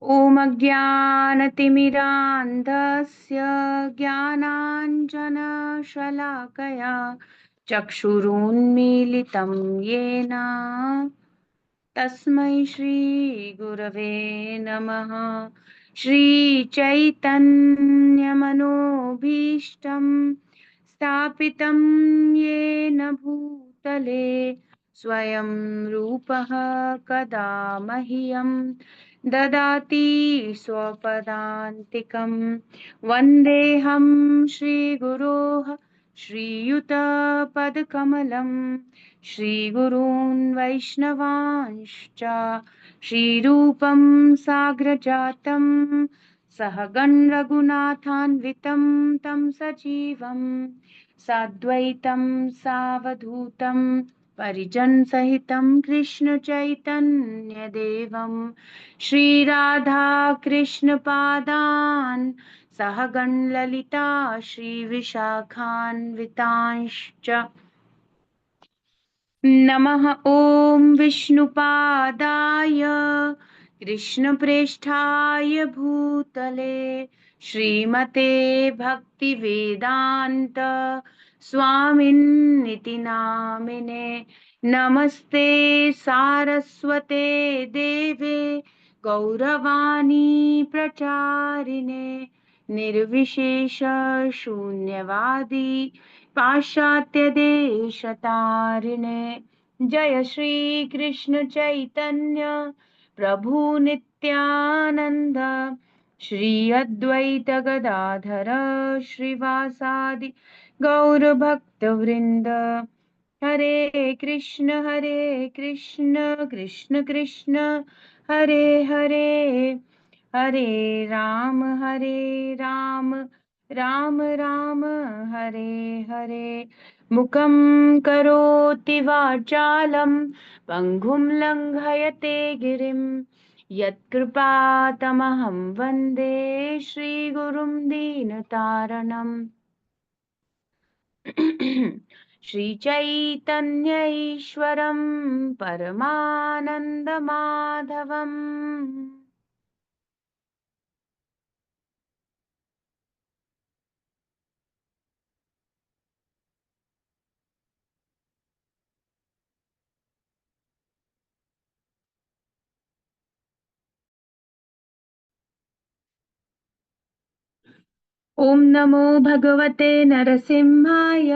ॐ अज्ञानतिमिरान्धस्य ज्ञानाञ्जनशलाकया चक्षुरुन्मीलितं येन तस्मै श्रीगुरवे नमः। श्रीचैतन्यमनोभीष्टं स्थापितं येन भूतले स्वयं रूपः कदा मह्यं ददाति स्वपदान्तिकं। वन्देऽहं श्रीगुरोः श्रीयुतपदकमलं श्रीगुरून् वैष्णवांश्च श्रीरूपं साग्रजातं सहगण रघुनाथान्वितं तं सजीवं साद्वैतं सावधूतं परिजन सहितं कृष्ण चैतन्य देवं श्रीराधा कृष्ण पादान् सहगण ललिता श्रीविशाखान्वितांश्च नमः। ॐ विष्णुपादाय कृष्णप्रेष्ठाय भूतले श्रीमते भक्तिवेदान्त स्वामिन्निति नामिने। नमस्ते सारस्वते देवे गौरवाणी प्रचारिणे निर्विशेष शून्यवादी पाश्चात्य देशतारिणे। जय श्री कृष्ण चैतन्य प्रभु नित्यानंद श्री अद्वैत गदाधर श्रीवासादि गौर भक्त वृंद। हरे कृष्ण कृष्ण कृष्ण हरे हरे, हरे राम राम राम हरे हरे। मुखं करोति वाचालं पङ्गुं लङ्घयते गिरिं यत्कृपातमहं वन्दे श्रीगुरुं दीनतारणम्। श्रीचैतन्य ईश्वरं परमानन्दमाधवम्। ॐ नमो भगवते नरसिंहाय।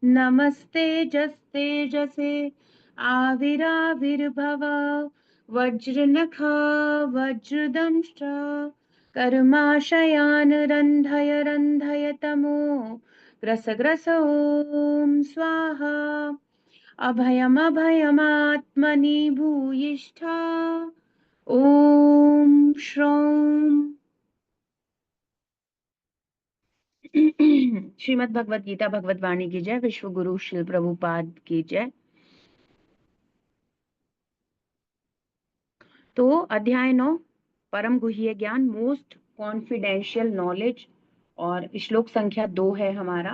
नमस्ते जस्ते जसे आविराविर्भव वज्रनख वज्रदंष्ट कर्माशयान् रन्धय रन्धय तमो ग्रस ग्रस ॐ स्वाहा। अभयमभयमात्मनि भूयिष्ठा ॐ श्रौं। श्रीमद् भगवद गीता भगवत वाणी की जय। विश्व गुरु श्रील प्रभुपाद की जय। तो अध्याय 9 परम गुह्य ज्ञान मोस्ट कॉन्फिडेंशियल नॉलेज और श्लोक संख्या 2 है हमारा।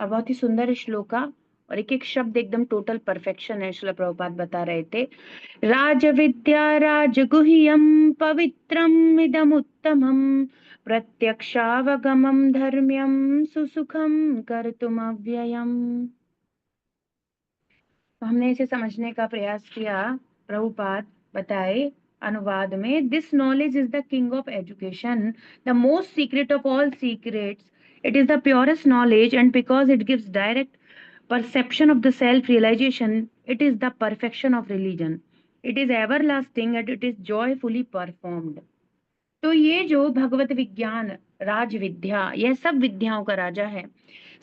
और बहुत ही सुंदर श्लोका और एक एक शब्द एकदम टोटल परफेक्शन है। श्रील प्रभुपाद बता रहे थे राज विद्या राजगुह्यम पवित्रम इदमुत्तमम प्रत्यक्षावगमं धर्म्यं सुसुखं कर्तुमव्ययम्। तो हमने इसे समझने का प्रयास किया। प्रभुपाद बताए अनुवाद में this knowledge is the king of education, the most secret of all secrets, it is the purest knowledge and because it gives direct perception of the self realization, it is the perfection of religion, it is everlasting and it is joyfully performed। तो ये जो भगवत विज्ञान राज विद्या यह सब विद्याओं का राजा है,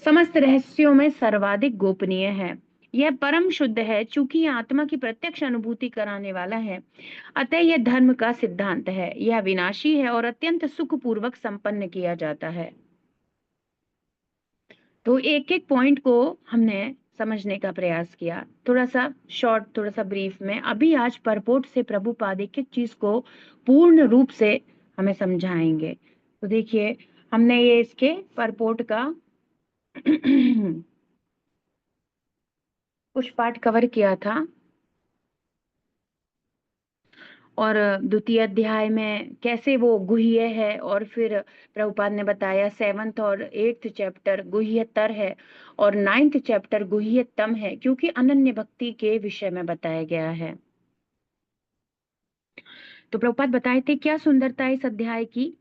समस्त रहस्यों में सर्वाधिक गोपनीय है, यह परम शुद्ध है चूंकि यह आत्मा की प्रत्यक्ष अनुभूति कराने वाला है, अतः यह धर्म का सिद्धांत है, यह विनाशी है और अत्यंत सुखपूर्वक संपन्न किया जाता है। तो एक एक पॉइंट को हमने समझने का प्रयास किया, थोड़ा सा शॉर्ट थोड़ा सा ब्रीफ में। अभी आज परपोर्ट से प्रभुपाद एक एक चीज को पूर्ण रूप से हमें समझाएंगे। तो देखिए हमने ये इसके परपोर्ट का कुछ पार्ट कवर किया था और द्वितीय अध्याय में कैसे वो गुह्य है, और फिर प्रभुपाद ने बताया 7th और 8th चैप्टर गुह्यतर है और 9th चैप्टर गुह्यतम है, क्योंकि अनन्य भक्ति के विषय में बताया गया है। तो प्रभुपाद बताए थे क्या सुंदरता है इस अध्याय की।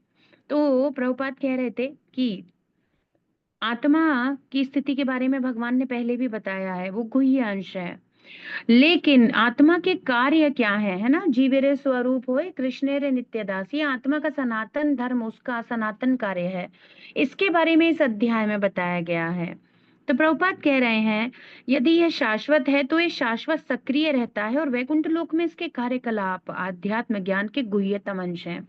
तो प्रभुपाद कह रहे थे कि आत्मा की स्थिति के बारे में भगवान ने पहले भी बताया है, वो गुह्य अंश है। लेकिन आत्मा के कार्य क्या है ना, जीवेरे स्वरूप होए कृष्ण रे नित्य दास, ये आत्मा का सनातन धर्म, उसका सनातन कार्य है, इसके बारे में इस अध्याय में बताया गया है। तो प्रभुपाद कह रहे हैं यदि यह शाश्वत है तो ये शाश्वत सक्रिय रहता है, और वैकुंठ लोक में इसके कार्यकलाप आध्यात्म ज्ञान के गुह्यतम अंश हैं।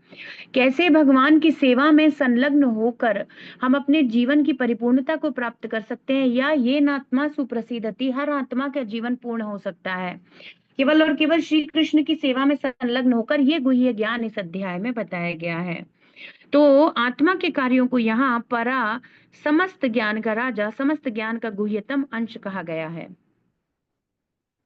कैसे भगवान की सेवा में संलग्न होकर हम अपने जीवन की परिपूर्णता को प्राप्त कर सकते हैं, या ये आत्मा सुप्रसिद्धति, हर आत्मा का जीवन पूर्ण हो सकता है केवल और केवल श्री कृष्ण की सेवा में संलग्न होकर, ये गुह्य ज्ञान इस अध्याय में बताया गया है। तो आत्मा के कार्यों को यहाँ परा समस्त ज्ञान का राजा, समस्त ज्ञान का गुह्यतम अंश कहा गया है।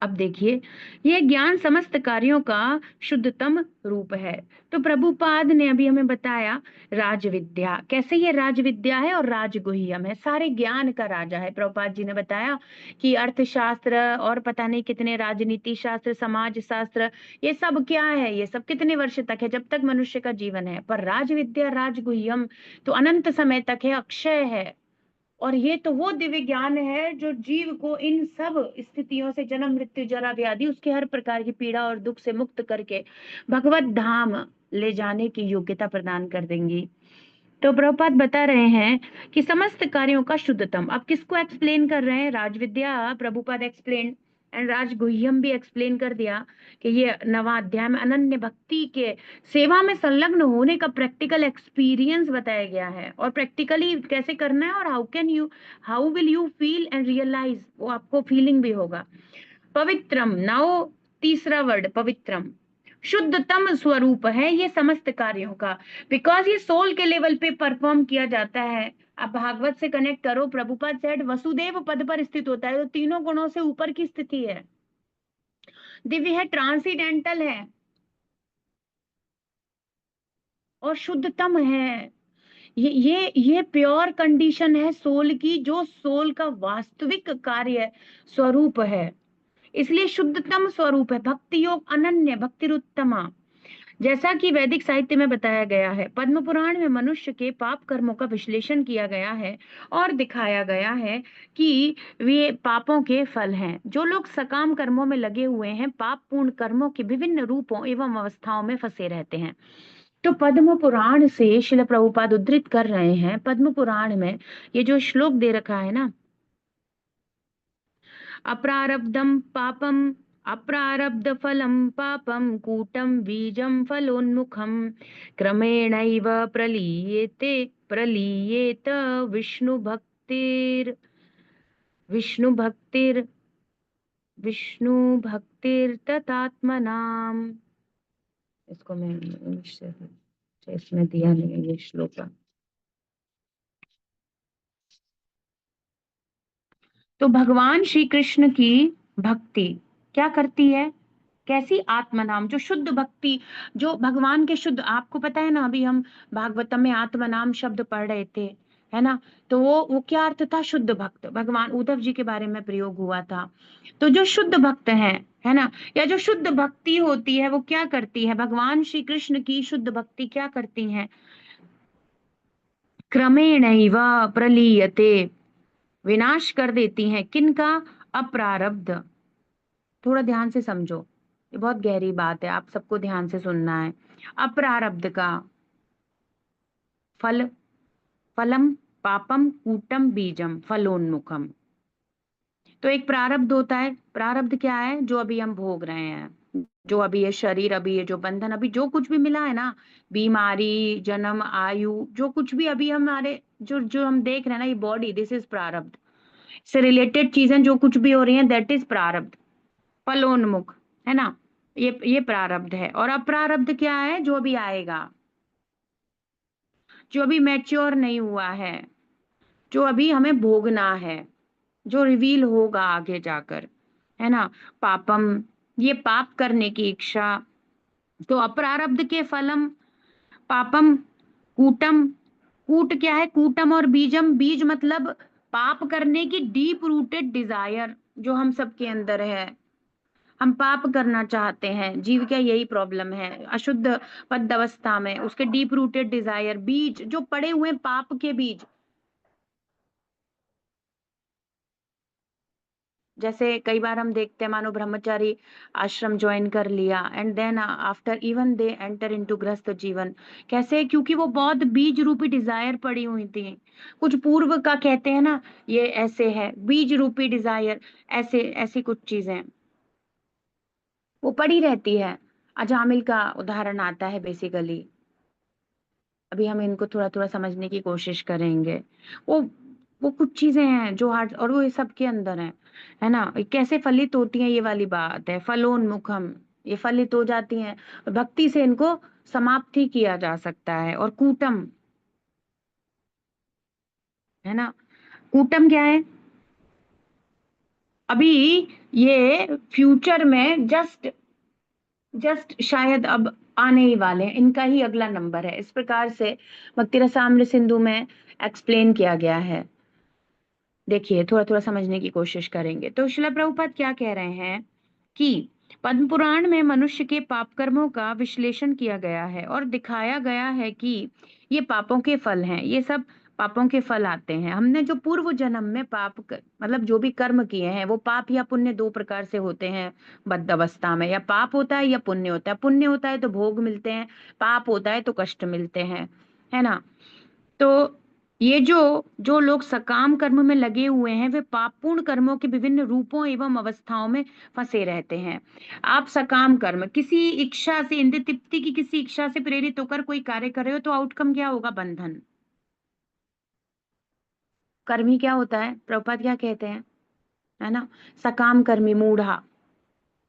अब देखिए, यह ज्ञान समस्त कार्यों का शुद्धतम रूप है। तो प्रभुपाद ने अभी हमें बताया राज विद्या, कैसे ये राज विद्या है और राजगुह्यम है, सारे ज्ञान का राजा है। प्रभुपाद जी ने बताया कि अर्थशास्त्र और पता नहीं कितने राजनीति शास्त्र, समाज शास्त्र, ये सब क्या है, ये सब कितने वर्ष तक है, जब तक मनुष्य का जीवन है। पर राज विद्या राजगुह्यम तो अनंत समय तक है, अक्षय है। और ये तो वो दिव्य ज्ञान है जो जीव को इन सब स्थितियों से, जन्म मृत्यु जरा व्याधि, उसके हर प्रकार की पीड़ा और दुख से मुक्त करके भगवत धाम ले जाने की योग्यता प्रदान कर देंगी। तो प्रभुपाद बता रहे हैं कि समस्त कार्यों का शुद्धतम, अब किसको एक्सप्लेन कर रहे हैं, राजविद्या प्रभुपाद एक्सप्लेन एंड राजगुह्यम भी एक्सप्लेन कर दिया कि ये नवा अध्याय में अनन्य भक्ति के सेवा में संलग्न होने का प्रैक्टिकल एक्सपीरियंस बताया गया है, और प्रैक्टिकली कैसे करना है, और how will you feel and realise, वो आपको फीलिंग भी होगा। पवित्रम, नाउ तीसरा वर्ड पवित्रम, शुद्धतम स्वरूप है ये समस्त कार्यों का, बिकॉज ये सोल के लेवल पे परफॉर्म किया जाता है। आप भागवत से कनेक्ट करो, प्रभुपाद सेड वसुदेव पद पर स्थित होता है, तो तीनों गुणों से ऊपर की स्थिति है, दिव्य है, ट्रांसीडेंटल है और शुद्धतम है। ये प्योर कंडीशन है सोल की, जो सोल का वास्तविक कार्य स्वरूप है, इसलिए शुद्धतम स्वरूप है। भक्ति योग अनन्य भक्तिरुत्तमा, जैसा कि वैदिक साहित्य में बताया गया है। पद्म पुराण में मनुष्य के पाप कर्मों का विश्लेषण किया गया है और दिखाया गया है कि वे पापों के फल हैं। जो लोग सकाम कर्मों में लगे हुए हैं, पाप पूर्ण कर्मों के विभिन्न रूपों एवं अवस्थाओं में फंसे रहते हैं। तो पद्म पुराण से शिल प्रभुपाद उद्धृत कर रहे हैं। पद्म पुराण में ये जो श्लोक दे रखा है ना, अप्रारब्धम पापम अप्रारब्ध फलम पापम कूटम बीजम फलोन्मुखम क्रमेणैव प्रलीयेते प्रलीयेत विष्णु भक्तिर् विष्णु भक्तिर् विष्णु भक्तिर्ततात्मनाम। इसको मैं इंग्लिश से इसमें दिया नहीं है ये श्लोक। तो भगवान श्री कृष्ण की भक्ति क्या करती है, कैसी, आत्मा नाम, जो शुद्ध भक्ति, जो भगवान के शुद्ध, आपको पता है ना, अभी हम भागवतम में आत्मा नाम शब्द पढ़ रहे थे, है ना। तो वो क्या अर्थ था, शुद्ध भक्त, भगवान उद्धव जी के बारे में प्रयोग हुआ था। तो जो शुद्ध भक्त है ना, या जो शुद्ध भक्ति होती है, वो क्या करती है, भगवान श्री कृष्ण की शुद्ध भक्ति क्या करती है, क्रमेणैव प्रलीयते, विनाश कर देती हैं, किनका, अप्रारब्ध। थोड़ा ध्यान से समझो, ये बहुत गहरी बात है, आप सबको ध्यान से सुनना है। अप्रारब्ध का फल, फलम पापम कूटम बीजम फलोन्मुखम। तो एक प्रारब्ध होता है, प्रारब्ध क्या है, जो अभी हम भोग रहे हैं, जो अभी ये शरीर, अभी ये जो बंधन, अभी जो कुछ भी मिला है ना, बीमारी, जन्म, आयु, जो कुछ भी अभी हमारे जो जो हम देख रहे हैं ना, ये बॉडी, दिस इज प्रारब्ध, से रिलेटेड चीजें जो कुछ भी हो रही हैं, दैट इज प्रारब्ध। फलोन्मुख, है ना, ये प्रारब्ध है। और अप्रारब्ध क्या है, जो अभी आएगा, जो अभी मैच्योर नहीं हुआ है, जो अभी हमें भोगना है, जो रिवील होगा आगे जाकर, है ना। पापम, ये पाप करने की इच्छा, तो अप्रारब्ध के फलम पापम कूटम, कूट क्या है, कूटम और बीजम, बीज मतलब पाप करने की डीप रूटेड डिजायर जो हम सबके अंदर है। हम पाप करना चाहते हैं, जीव का यही प्रॉब्लम है, अशुद्ध बद्ध अवस्था में उसके डीप रूटेड डिजायर, बीज जो पड़े हुए पाप के बीज। जैसे कई बार हम देखते हैं, मानो ब्रह्मचारी आश्रम ज्वाइन कर लिया and then after even they enter into गृहस्थ जीवन। कैसे? क्योंकि वो बहुत बीज रूपी डिजायर पड़ी हुई थी। कुछ पूर्व का कहते हैं ना, ये ऐसे है बीज रूपी डिजायर, ऐसे ऐसी कुछ चीजें वो पड़ी रहती है। अजामिल का उदाहरण आता है बेसिकली। अभी हम इनको थोड़ा थोड़ा समझने की कोशिश करेंगे। वो वो कुछ चीजें हैं जो हार्ट, और वो ये सबके अंदर है ना। ये कैसे फलित होती है, ये वाली बात है, फलोन्मुखम, ये फलित हो जाती हैं। भक्ति से इनको समाप्त ही किया जा सकता है। और कूटम है ना, कूटम क्या है? अभी ये फ्यूचर में जस्ट जस्ट शायद अब आने ही वाले हैं, इनका ही अगला नंबर है। इस प्रकार से भक्ति रसामृत सिंधु में एक्सप्लेन किया गया है। देखिए थोड़ा थोड़ा समझने की कोशिश करेंगे। तो श्रील प्रभुपाद क्या कह रहे हैं कि पद्म पुराण में मनुष्य के पाप कर्मों का विश्लेषण किया गया है और दिखाया गया है कि ये पापों के फल हैं। ये सब पापों के फल आते हैं। हमने जो पूर्व जन्म में मतलब जो भी कर्म किए हैं, वो पाप या पुण्य दो प्रकार से होते हैं बद्ध अवस्था में। या पाप होता है या पुण्य होता है। पुण्य होता है तो भोग मिलते हैं, पाप होता है तो कष्ट मिलते हैं, है ना। तो ये जो जो लोग सकाम कर्म में लगे हुए हैं, वे पापपूर्ण कर्मों के विभिन्न रूपों एवं अवस्थाओं में फंसे रहते हैं। आप सकाम कर्म, किसी इच्छा से, इंद्रिय तृप्ति की किसी इच्छा से प्रेरित होकर कोई कार्य कर रहे हो, तो आउटकम क्या होगा? बंधन। कर्मी क्या होता है, प्रभुपाद क्या कहते हैं, है ना, सकाम कर्मी मूढ़ा,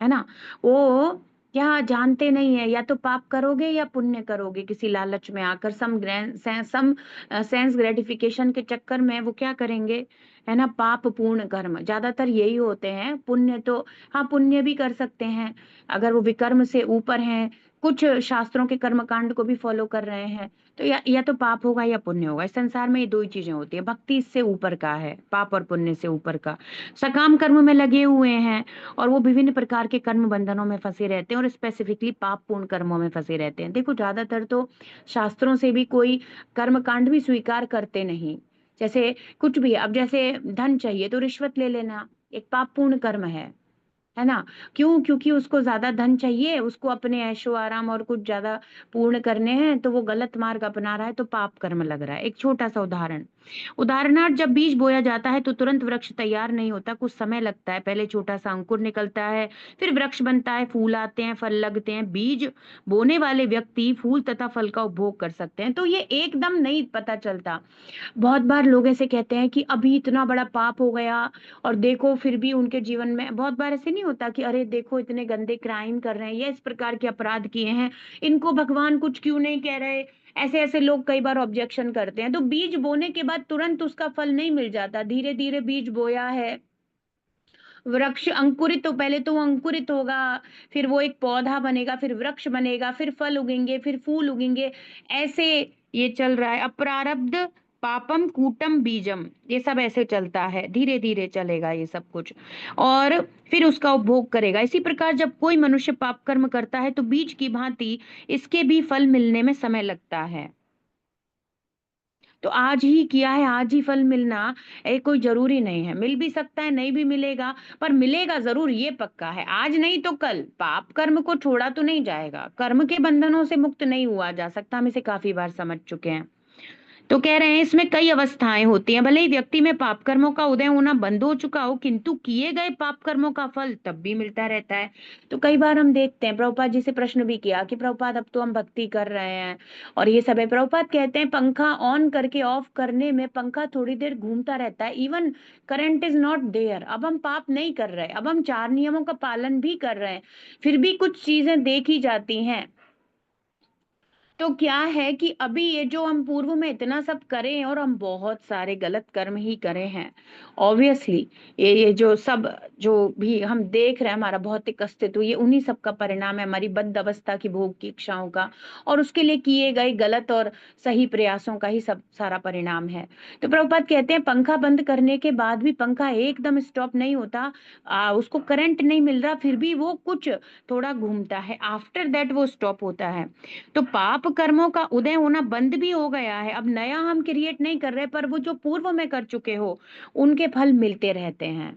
है ना। वो क्या जानते नहीं है, या तो पाप करोगे या पुण्य करोगे, किसी लालच में आकर सम सेंस ग्रेटिफिकेशन के चक्कर में वो क्या करेंगे, है ना। पाप पूर्ण कर्म ज्यादातर यही होते हैं। पुण्य तो हाँ, पुण्य भी कर सकते हैं अगर वो विकर्म से ऊपर हैं, कुछ शास्त्रों के कर्म कांड को भी फॉलो कर रहे हैं। तो या तो पाप होगा या पुण्य होगा। इस संसार में ये दो ही चीजें होती है। भक्ति इससे ऊपर का है, पाप और पुण्य से ऊपर का। सकाम कर्म में लगे हुए हैं और वो विभिन्न प्रकार के कर्म बंधनों में फंसे रहते हैं, और स्पेसिफिकली पाप पूर्ण कर्मों में फंसे रहते हैं। देखो ज्यादातर तो शास्त्रों से भी कोई कर्म कांड भी स्वीकार करते नहीं। जैसे कुछ भी, अब जैसे धन चाहिए तो रिश्वत ले लेना एक पाप पूर्ण कर्म है ना। क्यों? क्योंकि उसको ज्यादा धन चाहिए, उसको अपने ऐशो आराम और कुछ ज्यादा पूर्ण करने हैं, तो वो गलत मार्ग अपना रहा है, तो पाप कर्म लग रहा है। एक छोटा सा उदाहरण, उदाहरणार्थ जब बीज बोया जाता है तो तुरंत वृक्ष तैयार नहीं होता, कुछ समय लगता है। पहले छोटा सा अंकुर निकलता है, फिर वृक्ष बनता है, फूल आते हैं, फल लगते हैं। बीज बोने वाले व्यक्ति फूल तथा फल का उपभोग कर सकते हैं। तो ये एकदम नहीं पता चलता। बहुत बार लोग ऐसे कहते हैं कि अभी इतना बड़ा पाप हो गया, और देखो फिर भी उनके जीवन में बहुत बार ऐसे नहीं होता कि अरे देखो इतने गंदे क्राइम कर रहे हैं या इस प्रकार के अपराध किए हैं, इनको भगवान कुछ क्यों नहीं कह रहे। ऐसे ऐसे लोग कई बार ऑब्जेक्शन करते हैं। तो बीज बोने के बाद तुरंत उसका फल नहीं मिल जाता, धीरे धीरे बीज बोया है, वृक्ष अंकुरित, तो पहले तो वो अंकुरित होगा, फिर वो एक पौधा बनेगा, फिर वृक्ष बनेगा, फिर फल उगेंगे, फिर फूल उगेंगे। ऐसे ये चल रहा है। अप्रारब्ध पापम कूटम बीजम, ये सब ऐसे चलता है, धीरे धीरे चलेगा ये सब कुछ, और फिर उसका उपभोग करेगा। इसी प्रकार जब कोई मनुष्य पाप कर्म करता है तो बीज की भांति इसके भी फल मिलने में समय लगता है। तो आज ही किया है, आज ही फल मिलना ये कोई जरूरी नहीं है। मिल भी सकता है, नहीं भी मिलेगा, पर मिलेगा जरूर, ये पक्का है। आज नहीं तो कल पाप कर्म को छोड़ा तो नहीं जाएगा, कर्म के बंधनों से मुक्त नहीं हुआ जा सकता। हम इसे काफी बार समझ चुके हैं। तो कह रहे हैं इसमें कई अवस्थाएं होती हैं। भले ही व्यक्ति में पाप कर्मों का उदय होना बंद हो चुका हो, किंतु किए गए पाप कर्मों का फल तब भी मिलता रहता है। तो कई बार हम देखते हैं, प्रभुपाद जी से प्रश्न भी किया कि प्रभुपाद अब तो हम भक्ति कर रहे हैं और ये सब है। प्रभुपाद कहते हैं पंखा ऑन करके ऑफ करने में पंखा थोड़ी देर घूमता रहता है, even current is not there. अब हम पाप नहीं कर रहे, अब हम चार नियमों का पालन भी कर रहे हैं, फिर भी कुछ चीजें देखी जाती हैं तो क्या है कि अभी ये जो हम पूर्व में इतना सब करे हैं और हम बहुत सारे गलत कर्म ही करे हैं, ऑब्वियसली ये जो सब जो भी हम देख रहे हैं हमारा भौतिक अस्तित्व, ये उन्हीं सब का परिणाम है, हमारी बद्ध अवस्था की, भोग की इच्छाओं का, और उसके लिए किए गए गलत और सही प्रयासों का ही सब सारा परिणाम है। तो प्रभुपाद कहते हैं पंखा बंद करने के बाद भी पंखा एकदम स्टॉप नहीं होता, उसको करंट नहीं मिल रहा, फिर भी वो कुछ थोड़ा घूमता है, आफ्टर दैट वो स्टॉप होता है। तो पाप कर्मों का उदय होना बंद भी हो गया है, अब नया हम क्रिएट नहीं कर रहे, पर वो जो पूर्व में कर चुके हो उनके फल मिलते रहते हैं।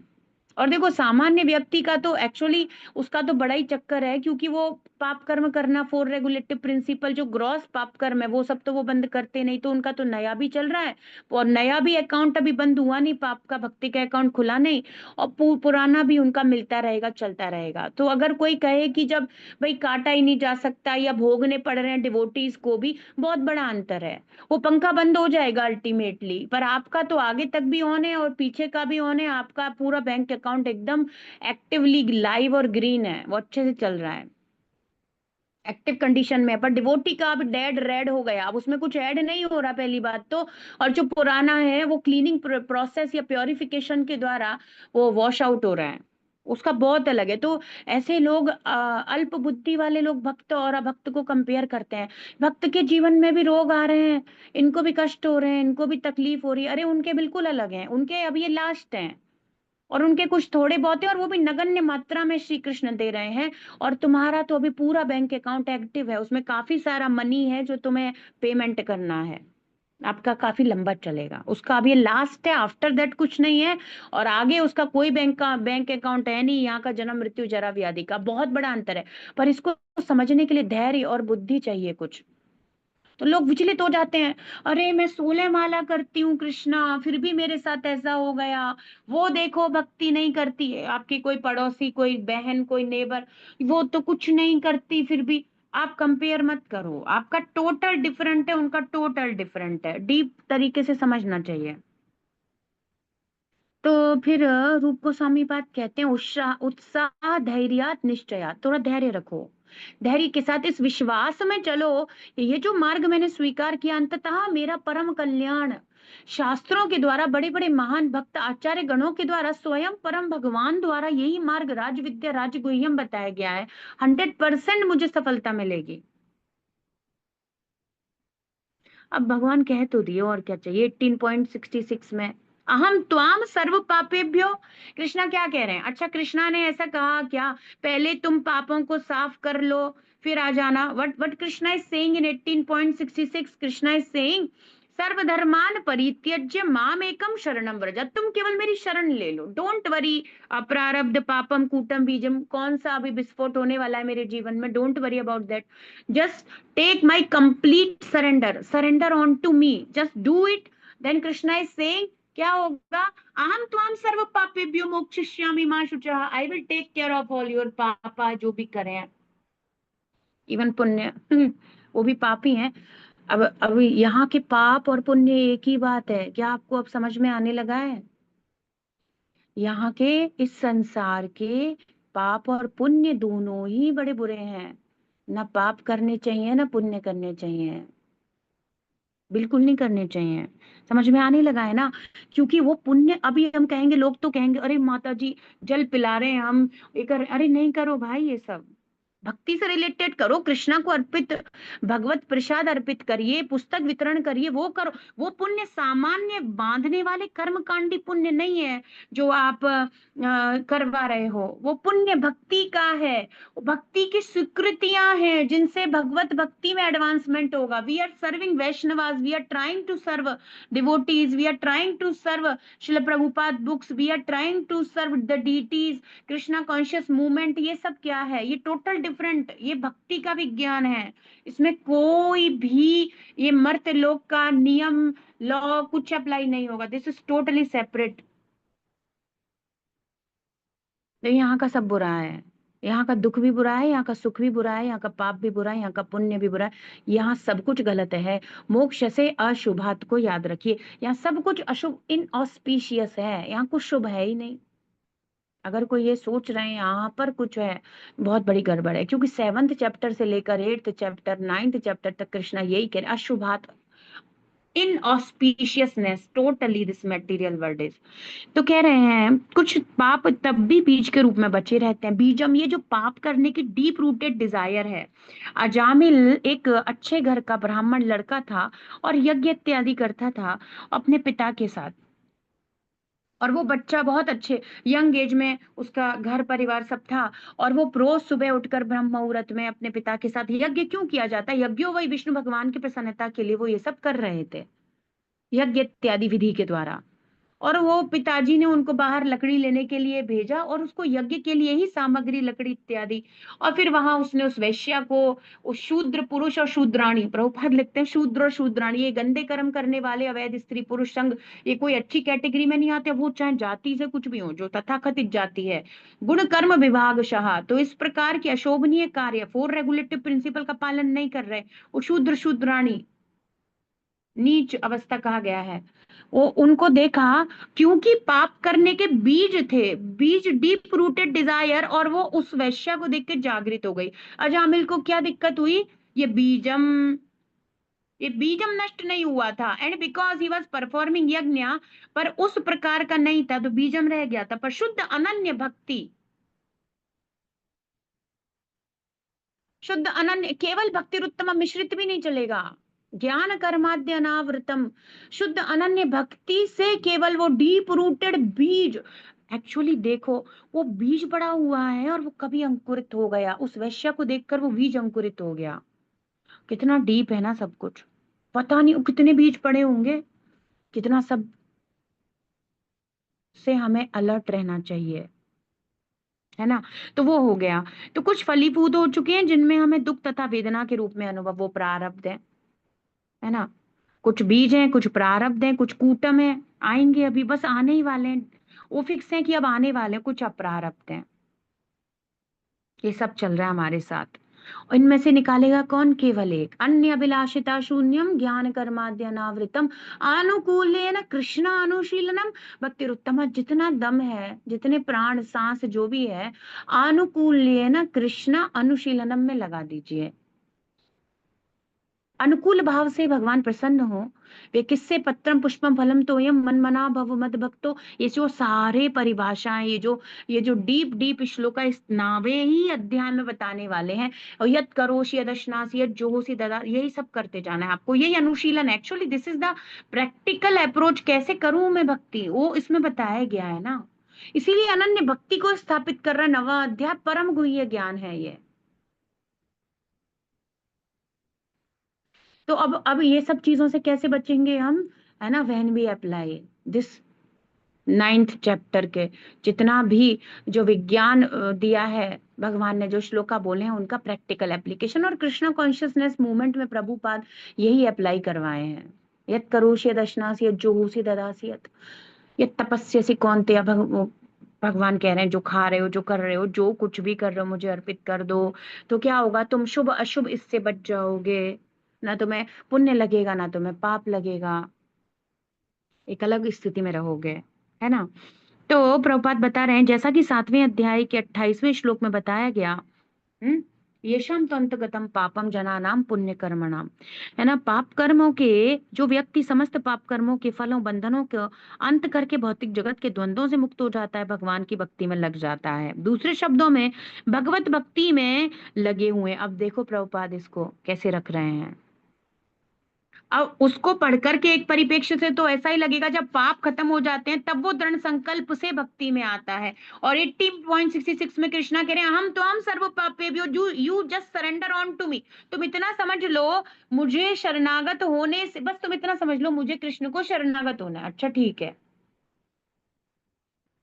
और देखो सामान्य व्यक्ति का तो एक्चुअली उसका तो बड़ा ही चक्कर है, क्योंकि वो पाप कर्म करना, फोर रेगुलेटिव प्रिंसिपल जो ग्रॉस पाप कर्म है वो सब तो वो बंद करते नहीं, तो उनका तो नया भी चल रहा है, और नया भी अकाउंट अभी बंद हुआ नहीं, पाप का भक्ति का अकाउंट खुला नहीं, और पुराना भी उनका मिलता रहेगा, चलता रहेगा। तो अगर कोई कहे कि जब भाई काटा ही नहीं जा सकता या भोगने पड़ रहे हैं डिवोटीज को भी, बहुत बड़ा अंतर है। वो पंखा बंद हो जाएगा अल्टीमेटली, पर आपका तो आगे तक भी ऑन है और पीछे का भी ऑन है, आपका पूरा बैंक अकाउंट एकदम एक्टिवली लाइव और ग्रीन है, वो अच्छे से चल रहा है, एक्टिव कंडीशन में है। पर डिवोटी का अब डेड रेड हो गया, अब उसमें कुछ ऐड नहीं हो रहा पहली बात तो, और जो पुराना है वो क्लीनिंग प्रोसेस या प्योरिफिकेशन के द्वारा वो वॉश आउट हो रहा है, उसका बहुत अलग है। तो ऐसे लोग अल्प बुद्धि वाले लोग भक्त और अभक्त को कंपेयर करते हैं, भक्त के जीवन में भी रोग आ रहे हैं, इनको भी कष्ट हो रहे हैं, इनको भी तकलीफ हो रही है, अरे उनके बिल्कुल अलग हैं, उनके अब ये लास्ट हैं, और उनके कुछ थोड़े बहुत है और वो भी नगण्य मात्रा में श्री कृष्ण दे रहे हैं। और तुम्हारा तो अभी पूरा बैंक अकाउंट एक्टिव है, उसमें काफी सारा मनी है जो तुम्हें पेमेंट करना है, आपका काफी लंबा चलेगा, उसका अब ये लास्ट है, आफ्टर दैट कुछ नहीं है, और आगे उसका कोई बैंक अकाउंट है नहीं, यहाँ का जन्म मृत्यु जरा व्याधि का, बहुत बड़ा अंतर है। पर इसको समझने के लिए धैर्य और बुद्धि चाहिए कुछ। तो लोग विचलित हो जाते हैं, अरे मैं 16 माला करती हूँ कृष्णा, फिर भी मेरे साथ ऐसा हो गया, वो देखो भक्ति नहीं करती है, आपकी कोई पड़ोसी, कोई बहन, कोई नेबर, वो तो कुछ नहीं करती फिर भी। आप कंपेयर मत करो, आपका टोटल डिफरेंट है, उनका टोटल डिफरेंट है, डीप तरीके से समझना चाहिए। तो फिर रूप गोस्वामी बात कहते हैं, उत्साह उत्साह धैर्यात निश्चयात, थोड़ा धैर्य रखो, धैर्य के साथ इस विश्वास में चलो, ये जो मार्ग मैंने स्वीकार किया अंततः मेरा परम कल्याण, शास्त्रों के द्वारा, बड़े बड़े महान भक्त आचार्य गणों के द्वारा, स्वयं परम भगवान द्वारा यही मार्ग राज विद्या राजगुह्यम बताया गया है, 100% मुझे सफलता मिलेगी। अब भगवान कह तो दिए, और क्या चाहिए। 18.66 में अहम त्वाम सर्व पापेभ्यो, कृष्णा क्या कह रहे हैं, अच्छा कृष्णा ने ऐसा कहा क्या, पहले तुम पापों को साफ कर लो फिर आ जाना। What Krishna is saying in 18.66, Krishna is saying सर्वधर्मान परित्यज्य माम एकम शरणम व्रज, तुम केवल मेरी शरण ले लो, डोंट वरी, प्रारब्ध पापम कूटम बीजम, कौन सा अभी विस्फोट होने वाला है मेरे जीवन में, don't worry about that, just take my complete surrender on to me, just do it। then krishna is saying क्या होगा, अहम त्वाम सर्व पापेभ्यो मोक्षयिष्यामि मा शुचः, I will take care of all your पापा, जो भी करें, इवन पुण्य वो भी पापी हैं। अब यहाँ के पाप और पुण्य एक ही बात है, क्या आपको अब समझ में आने लगा है। यहाँ के इस संसार के पाप और पुण्य दोनों ही बड़े बुरे हैं, ना पाप करने चाहिए ना पुण्य करने चाहिए, बिल्कुल नहीं करने चाहिए। समझ में आने लगा है ना, क्योंकि वो पुण्य, अभी हम कहेंगे, लोग तो कहेंगे अरे माता जी जल पिला रहे हैं हम, अरे नहीं करो भाई, ये सब भक्ति से रिलेटेड करो, कृष्णा को अर्पित भगवत प्रसाद अर्पित करिए, पुस्तक वितरण करिए, वो करो। वो पुण्य सामान्य बांधने वाले कर्मकांडी पुण्य नहीं है जो आप करवा रहे हो, वो पुण्य भक्ति का है, भक्ति की स्वीकृतियां हैं जिनसे भगवत भक्ति में एडवांसमेंट होगा। We are serving Vaishnavas, we are trying to serve devotees, we are trying to serve Srila Prabhupada books, we are trying to serve the deities, Krishna conscious movement, ये सब क्या है, ये टोटल डिफरेंट, ये भक्ति का विज्ञान है। इसमें कोई भी ये मर्त्य लोक का नियम लॉ कुछ अप्लाई नहीं होगा, दिस इज टोटली सेपरेट। तो यहाँ का सब बुरा है, यहाँ का दुख भी बुरा है, यहाँ का सुख भी बुरा है, यहाँ का पाप भी बुरा है, यहाँ का पुण्य भी बुरा है, यहाँ सब कुछ गलत है। मोक्ष से अशुभात को याद रखिए, यहाँ सब कुछ अशुभ, इन ऑस्पिशियस है, यहाँ कुछ शुभ है ही नहीं। अगर कोई ये सोच रहे हैं यहाँ पर कुछ है, बहुत बड़ी गड़बड़ है, क्योंकि 7th चैप्टर से लेकर 8th चैप्टर 9th चैप्टर तक कृष्णा यही कह रहे, अशुभात inauspiciousness totally this material world is। तो कह रहे हैं कुछ पाप तब भी बीज के रूप में बचे रहते हैं। बीजम, ये जो पाप करने की डीप रूटेड डिजायर है। अजामिल एक अच्छे घर का ब्राह्मण लड़का था और यज्ञ इत्यादि करता था अपने पिता के साथ। और वो बच्चा बहुत अच्छे यंग एज में, उसका घर परिवार सब था। और वो रोज सुबह उठकर ब्रह्म मुहूर्त में अपने पिता के साथ, यज्ञ क्यों किया जाता है, यज्ञो वही विष्णु भगवान की प्रसन्नता के लिए वो ये सब कर रहे थे, यज्ञ इत्यादि विधि के द्वारा। और वो पिताजी ने उनको बाहर लकड़ी लेने के लिए भेजा और उसको यज्ञ के लिए ही सामग्री, लकड़ी इत्यादि। और फिर वहां उसने उस वैश्या को, उस शूद्र पुरुष और शूद्राणी, प्रभुपाद लिखते हैं शूद्र और शूद्राणी, ये गंदे कर्म करने वाले अवैध स्त्री पुरुष संग, ये कोई अच्छी कैटेगरी में नहीं आते, वो चाहे जाति से कुछ भी हो, जो तथाकथित जाति है। गुण कर्म विभाग शाह, तो इस प्रकार के अशोभनीय कार्य, फोर रेगुलेटिव प्रिंसिपल का पालन नहीं कर रहे, वो शूद्र शूद्राणी, नीच अवस्था कहा गया है, वो उनको देखा। क्योंकि पाप करने के बीज थे, बीज डीप रूटेड डिजायर, और वो उस वैश्या को देख के जागृत हो गई। अजामिल को क्या दिक्कत हुई, ये बीजम, ये बीजम नष्ट नहीं हुआ था, and because he was performing यज्ञ, पर उस प्रकार का नहीं था तो बीजम रह गया था। पर शुद्ध अनन्य भक्ति, शुद्ध अनन्य, केवल भक्ति उत्तम मिश्रित भी नहीं चलेगा, ज्ञान कर्माद्य अनावृतम, शुद्ध अनन्य भक्ति से केवल वो डीप रूटेड बीज, एक्चुअली देखो, वो बीज पड़ा हुआ है और वो कभी अंकुरित हो गया, उस वैश्य को देखकर वो बीज अंकुरित हो गया। कितना डीप है ना सब कुछ, पता नहीं कितने बीज पड़े होंगे, कितना सब से हमें अलर्ट रहना चाहिए, है ना। तो वो हो गया। तो कुछ फलीभूत हो चुके हैं जिनमें हमें दुख तथा वेदना के रूप में अनुभव, वो प्रारब्ध है ना। कुछ बीज हैं, कुछ प्रारब्ध हैं, कुछ कूटम है, आएंगे अभी, बस आने ही वाले हैं, वो फिक्स है कि अब आने वाले हैं, कुछ अप्रारब्ध हैं। ये सब चल रहा है हमारे साथ। और इनमें से निकालेगा कौन, केवल एक, अन्य अभिलाषिता शून्यम ज्ञान कर्माद्य अनावृतम आनुकूल्येन कृष्ण अनुशीलनम भक्तिरुत्तम। जितना दम है, जितने प्राण सांस जो भी है, आनुकूल्येन कृष्ण अनुशीलनम में लगा दीजिए। अनुकूल भाव से भगवान प्रसन्न हो, वे किससे, पत्रम पुष्पम फलम तोयम मन मना भव मद भक्तो, ये जो सारे परिभाषाएं, ये जो डीप डीप श्लोक इस नावे ही अध्याय में बताने वाले हैं। और यद करोषि यदश्नासि यद जोहोसि ददा, यही सब करते जाना है आपको, यही अनुशीलन, actually this is the practical approach, कैसे करूं मैं भक्ति, वो इसमें बताया गया है ना। इसीलिए अनन्य भक्ति को स्थापित कर रहा नवा अध्याय, परम गुह्य ज्ञान है ये। तो अब ये सब चीजों से कैसे बचेंगे हम, है ना, when we apply this 9th chapter के जितना भी जो विज्ञान दिया है भगवान ने, जो श्लोका बोले हैं उनका प्रैक्टिकल एप्लीकेशन। और कृष्णा कॉन्शियसनेस मूवमेंट में प्रभुपाद यही अप्लाई करवाए हैं। यत करोषि यद अश्नासि यद जुहोसि ददासि यत, यत तपस्यसि कौन्तेय, भगवान कह रहे हैं जो खा रहे हो, जो कर रहे हो, जो कुछ भी कर रहे हो, मुझे अर्पित कर दो, तो क्या होगा, तुम शुभ अशुभ इससे बच जाओगे, ना तुम्हें पुण्य लगेगा ना तुम्हें पाप लगेगा, एक अलग स्थिति में रहोगे, है ना। तो प्रभुपाद बता रहे हैं, जैसा कि 7वें अध्याय के 28वें श्लोक में बताया गया, येषाम तो अंतगतम पापम जनानाम पुण्य कर्मणाम, है ना, पाप कर्मों के, जो व्यक्ति समस्त पाप कर्मों के फलों बंधनों के अंत करके भौतिक जगत के द्वंद्वों से मुक्त हो जाता है, भगवान की भक्ति में लग जाता है, दूसरे शब्दों में भगवत भक्ति में लगे हुए। अब देखो प्रभुपाद इसको कैसे रख रहे हैं। अब उसको पढ़कर के एक परिप्रेक्ष्य से तो ऐसा ही लगेगा, जब पाप खत्म हो जाते हैं तब वो दृढ़ संकल्प से भक्ति में आता है। और 80.66 में कृष्णा कह रहे हैं, हम तो हम सर्व पापेभ्यो you you just surrender on to me. तुम इतना समझ लो, मुझे शरणागत होने से, बस तुम इतना समझ लो, मुझे कृष्ण को शरणागत होना है, अच्छा ठीक है,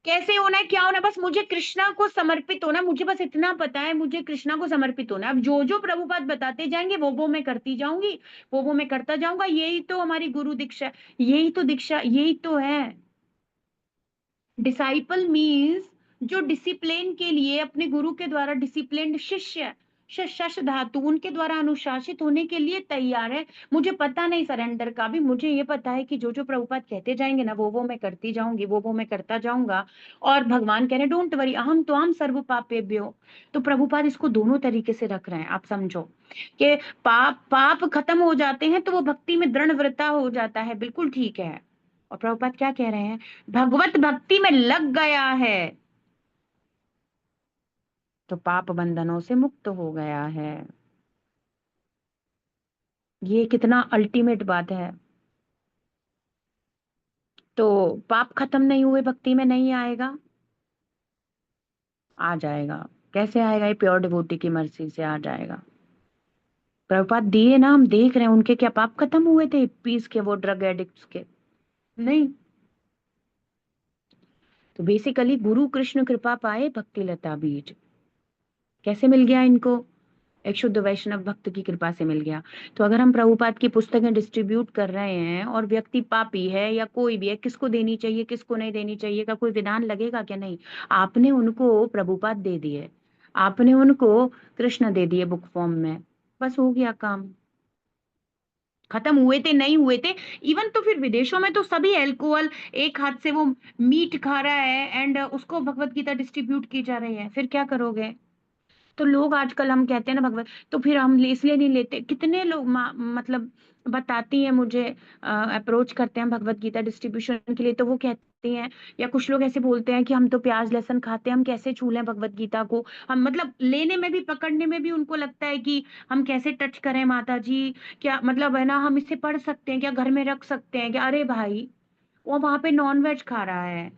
कैसे होना है, क्या होना है, बस मुझे कृष्णा को समर्पित होना, मुझे बस इतना पता है, मुझे कृष्णा को समर्पित होना है। अब जो जो प्रभुपाद बताते जाएंगे वो मैं करती जाऊंगी, वो मैं करता जाऊंगा। यही तो हमारी गुरु दीक्षा, यही तो दीक्षा, यही तो है। डिसाइपल मीन्स जो डिसिप्लिन के लिए अपने गुरु के द्वारा डिसिप्लिन्ड शिष्य, शश धातु उनके द्वारा अनुशासित होने के लिए तैयार है। मुझे पता नहीं सरेंडर का भी, मुझे ये पता है कि जो जो प्रभुपाद कहते जाएंगे ना वो मैं करती जाऊंगी, वो मैं करता जाऊंगा। और भगवान कह रहे डोंट वरी अहम त्वाम सर्व पापेभ्यो। तो प्रभुपाद इसको दोनों तरीके से रख रहे हैं, आप समझो कि पाप पाप खत्म हो जाते हैं तो वो भक्ति में दृढ़ व्रता हो जाता है, बिल्कुल ठीक है। और प्रभुपाद क्या कह रहे हैं, भगवत भक्ति में लग गया है तो पाप बंधनों से मुक्त हो गया है। ये कितना अल्टीमेट बात है। तो पाप खत्म नहीं हुए भक्ति में नहीं आएगा, आ जाएगा। कैसे आएगा, ये प्योर डिवोटी की मर्जी से आ जाएगा। प्रभुपाद दिए ना, हम देख रहे हैं उनके क्या पाप खत्म हुए थे पीस के, वो ड्रग एडिक्ट्स के? नहीं। तो बेसिकली गुरु कृष्ण कृपा पाए भक्ति लता बीज। कैसे मिल गया इनको? एक शुद्ध वैष्णव भक्त की कृपा से मिल गया। तो अगर हम प्रभुपाद की पुस्तकें डिस्ट्रीब्यूट कर रहे हैं और व्यक्ति पापी है या कोई भी है, किसको देनी चाहिए किसको नहीं देनी चाहिए का कोई विधान लगेगा क्या? नहीं। आपने उनको प्रभुपाद दे दिए, आपने उनको कृष्ण दे दिए बुक फॉर्म में, बस हो गया काम। खत्म हुए थे नहीं हुए थे। इवन तो फिर विदेशों में तो सभी अल्कोहल, एक हाथ से वो मीट खा रहा है एंड उसको भगवत गीता डिस्ट्रीब्यूट की जा रही है, फिर क्या करोगे? तो लोग आजकल हम कहते हैं ना भगवत, तो फिर हम इसलिए नहीं लेते। कितने लोग मतलब बताती हैं मुझे, अप्रोच करते हैं भगवत गीता डिस्ट्रीब्यूशन के लिए, तो वो कहती हैं, या कुछ लोग ऐसे बोलते हैं कि हम तो प्याज लहसुन खाते हैं, हम कैसे छू लें भगवत गीता को? हम मतलब लेने में भी पकड़ने में भी उनको लगता है कि हम कैसे टच करें माता जी, क्या मतलब है ना, हम इसे पढ़ सकते हैं क्या, घर में रख सकते हैं क्या? अरे भाई, वो वहां पे नॉन वेज खा रहा है,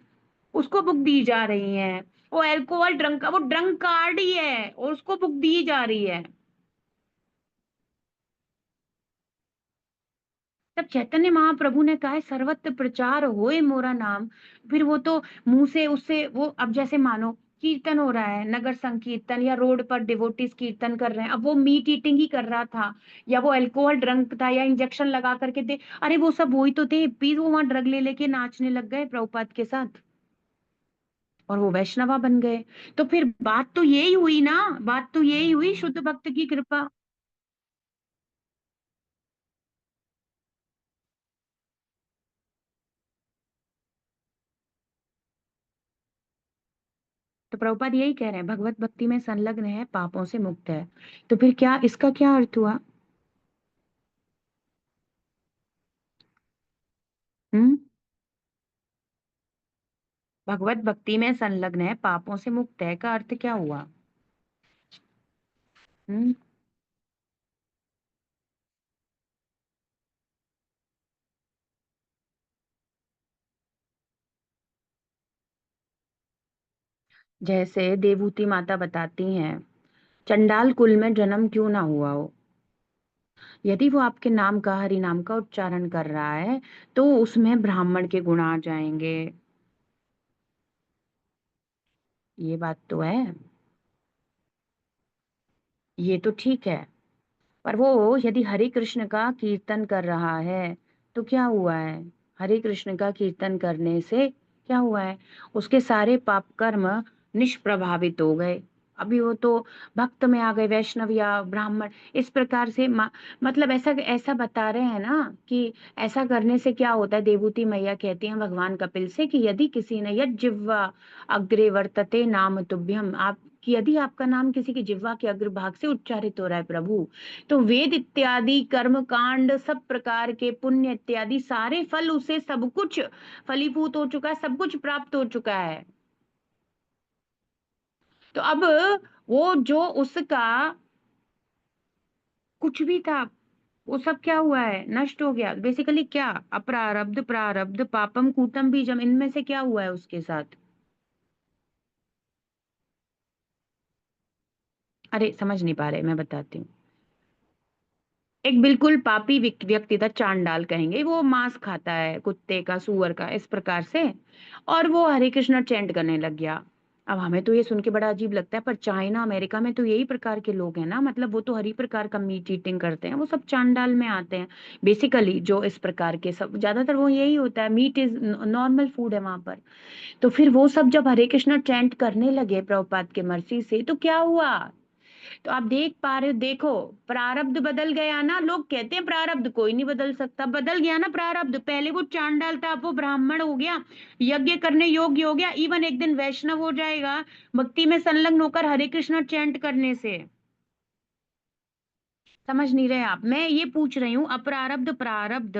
उसको बुक दी जा रही है। वो अल्कोहल ड्रंक, वो ड्रंक कार्ड ही है और उसको बुक दी जा रही है। तब चैतन्य महाप्रभु ने कहा है सर्वत्र प्रचार होए मोरा नाम। फिर वो तो मुंह से उससे वो, अब जैसे मानो कीर्तन हो रहा है, नगर संकीर्तन या रोड पर डिवोटीज कीर्तन कर रहे हैं, अब वो मीट ईटिंग ही कर रहा था या वो अल्कोहल ड्रंक था या इंजेक्शन लगा करके दे, अरे वो सब वही तो थे, प्लीज वो वहां ड्रग ले लेके नाचने लग गए प्रभुपाद के साथ और वो वैष्णवा बन गए। तो फिर बात तो यही हुई ना, बात तो यही हुई, शुद्ध भक्त की कृपा। तो प्रभुपाद यही कह रहे हैं, भगवत भक्ति में संलग्न है पापों से मुक्त है। तो फिर क्या, इसका क्या अर्थ हुआ? हम्म। भगवत भक्ति में संलग्न है पापों से मुक्त है का अर्थ क्या हुआ? हम्म। जैसे देवहूति माता बताती हैं, चंडाल कुल में जन्म क्यों ना हुआ हो, यदि वो आपके नाम का, हरि नाम का उच्चारण कर रहा है तो उसमें ब्राह्मण के गुण आ जाएंगे। ये बात तो है, ये तो ठीक है। पर वो यदि हरे कृष्ण का कीर्तन कर रहा है तो क्या हुआ है? हरे कृष्ण का कीर्तन करने से क्या हुआ है? उसके सारे पाप कर्म निष्प्रभावित हो गए। अभी वो तो भक्त में आ गए, वैष्णव या ब्राह्मण इस प्रकार से मतलब ऐसा ऐसा बता रहे हैं ना कि ऐसा करने से क्या होता है। देवूति मैया कहती हैं भगवान कपिल से कि यदि किसी ने यद जिह्वा अग्रे वर्तते नाम तुभ्यम, आप कि यदि आपका नाम किसी की जिह्वा के अग्रभाग से उच्चारित हो रहा है प्रभु, तो वेद इत्यादि कर्म कांड सब प्रकार के पुण्य इत्यादि सारे फल उसे सब कुछ फलीभूत हो चुका है, सब कुछ प्राप्त हो चुका है। तो अब वो जो उसका कुछ भी था वो सब क्या हुआ है, नष्ट हो गया। बेसिकली क्या, अप्रारब्ध प्रारब्ध पापम कूटम बीजम, इनमें से क्या हुआ है उसके साथ? अरे समझ नहीं पा रहे, मैं बताती हूँ। एक बिल्कुल पापी व्यक्ति था, चांडाल कहेंगे, वो मांस खाता है कुत्ते का, सुअर का, इस प्रकार से। और वो हरे कृष्ण चैंट करने लग गया। अब हमें तो ये सुन के बड़ा अजीब लगता है, पर चाइना अमेरिका में तो यही प्रकार के लोग हैं ना, मतलब वो तो हरी प्रकार का मीट ईटिंग करते हैं, वो सब चांडाल में आते हैं। बेसिकली जो इस प्रकार के सब ज्यादातर वो यही होता है, मीट इज नॉर्मल फूड है वहां पर। तो फिर वो सब जब हरे कृष्ण चैंट करने लगे प्रभुपाद के मर्जी से, तो क्या हुआ? तो आप देख पा रहे हो, देखो प्रारब्ध बदल गया ना। लोग कहते हैं प्रारब्ध कोई नहीं बदल सकता, बदल गया ना प्रारब्ध। पहले वो चांडाल था, अब वो ब्राह्मण हो गया, यज्ञ करने योग्य हो गया, इवन एक दिन वैष्णव हो जाएगा भक्ति में संलग्न होकर हरे कृष्ण चैंट करने से। समझ नहीं रहे आप? मैं ये पूछ रही हूँ, अप्रारब्ध प्रारब्ध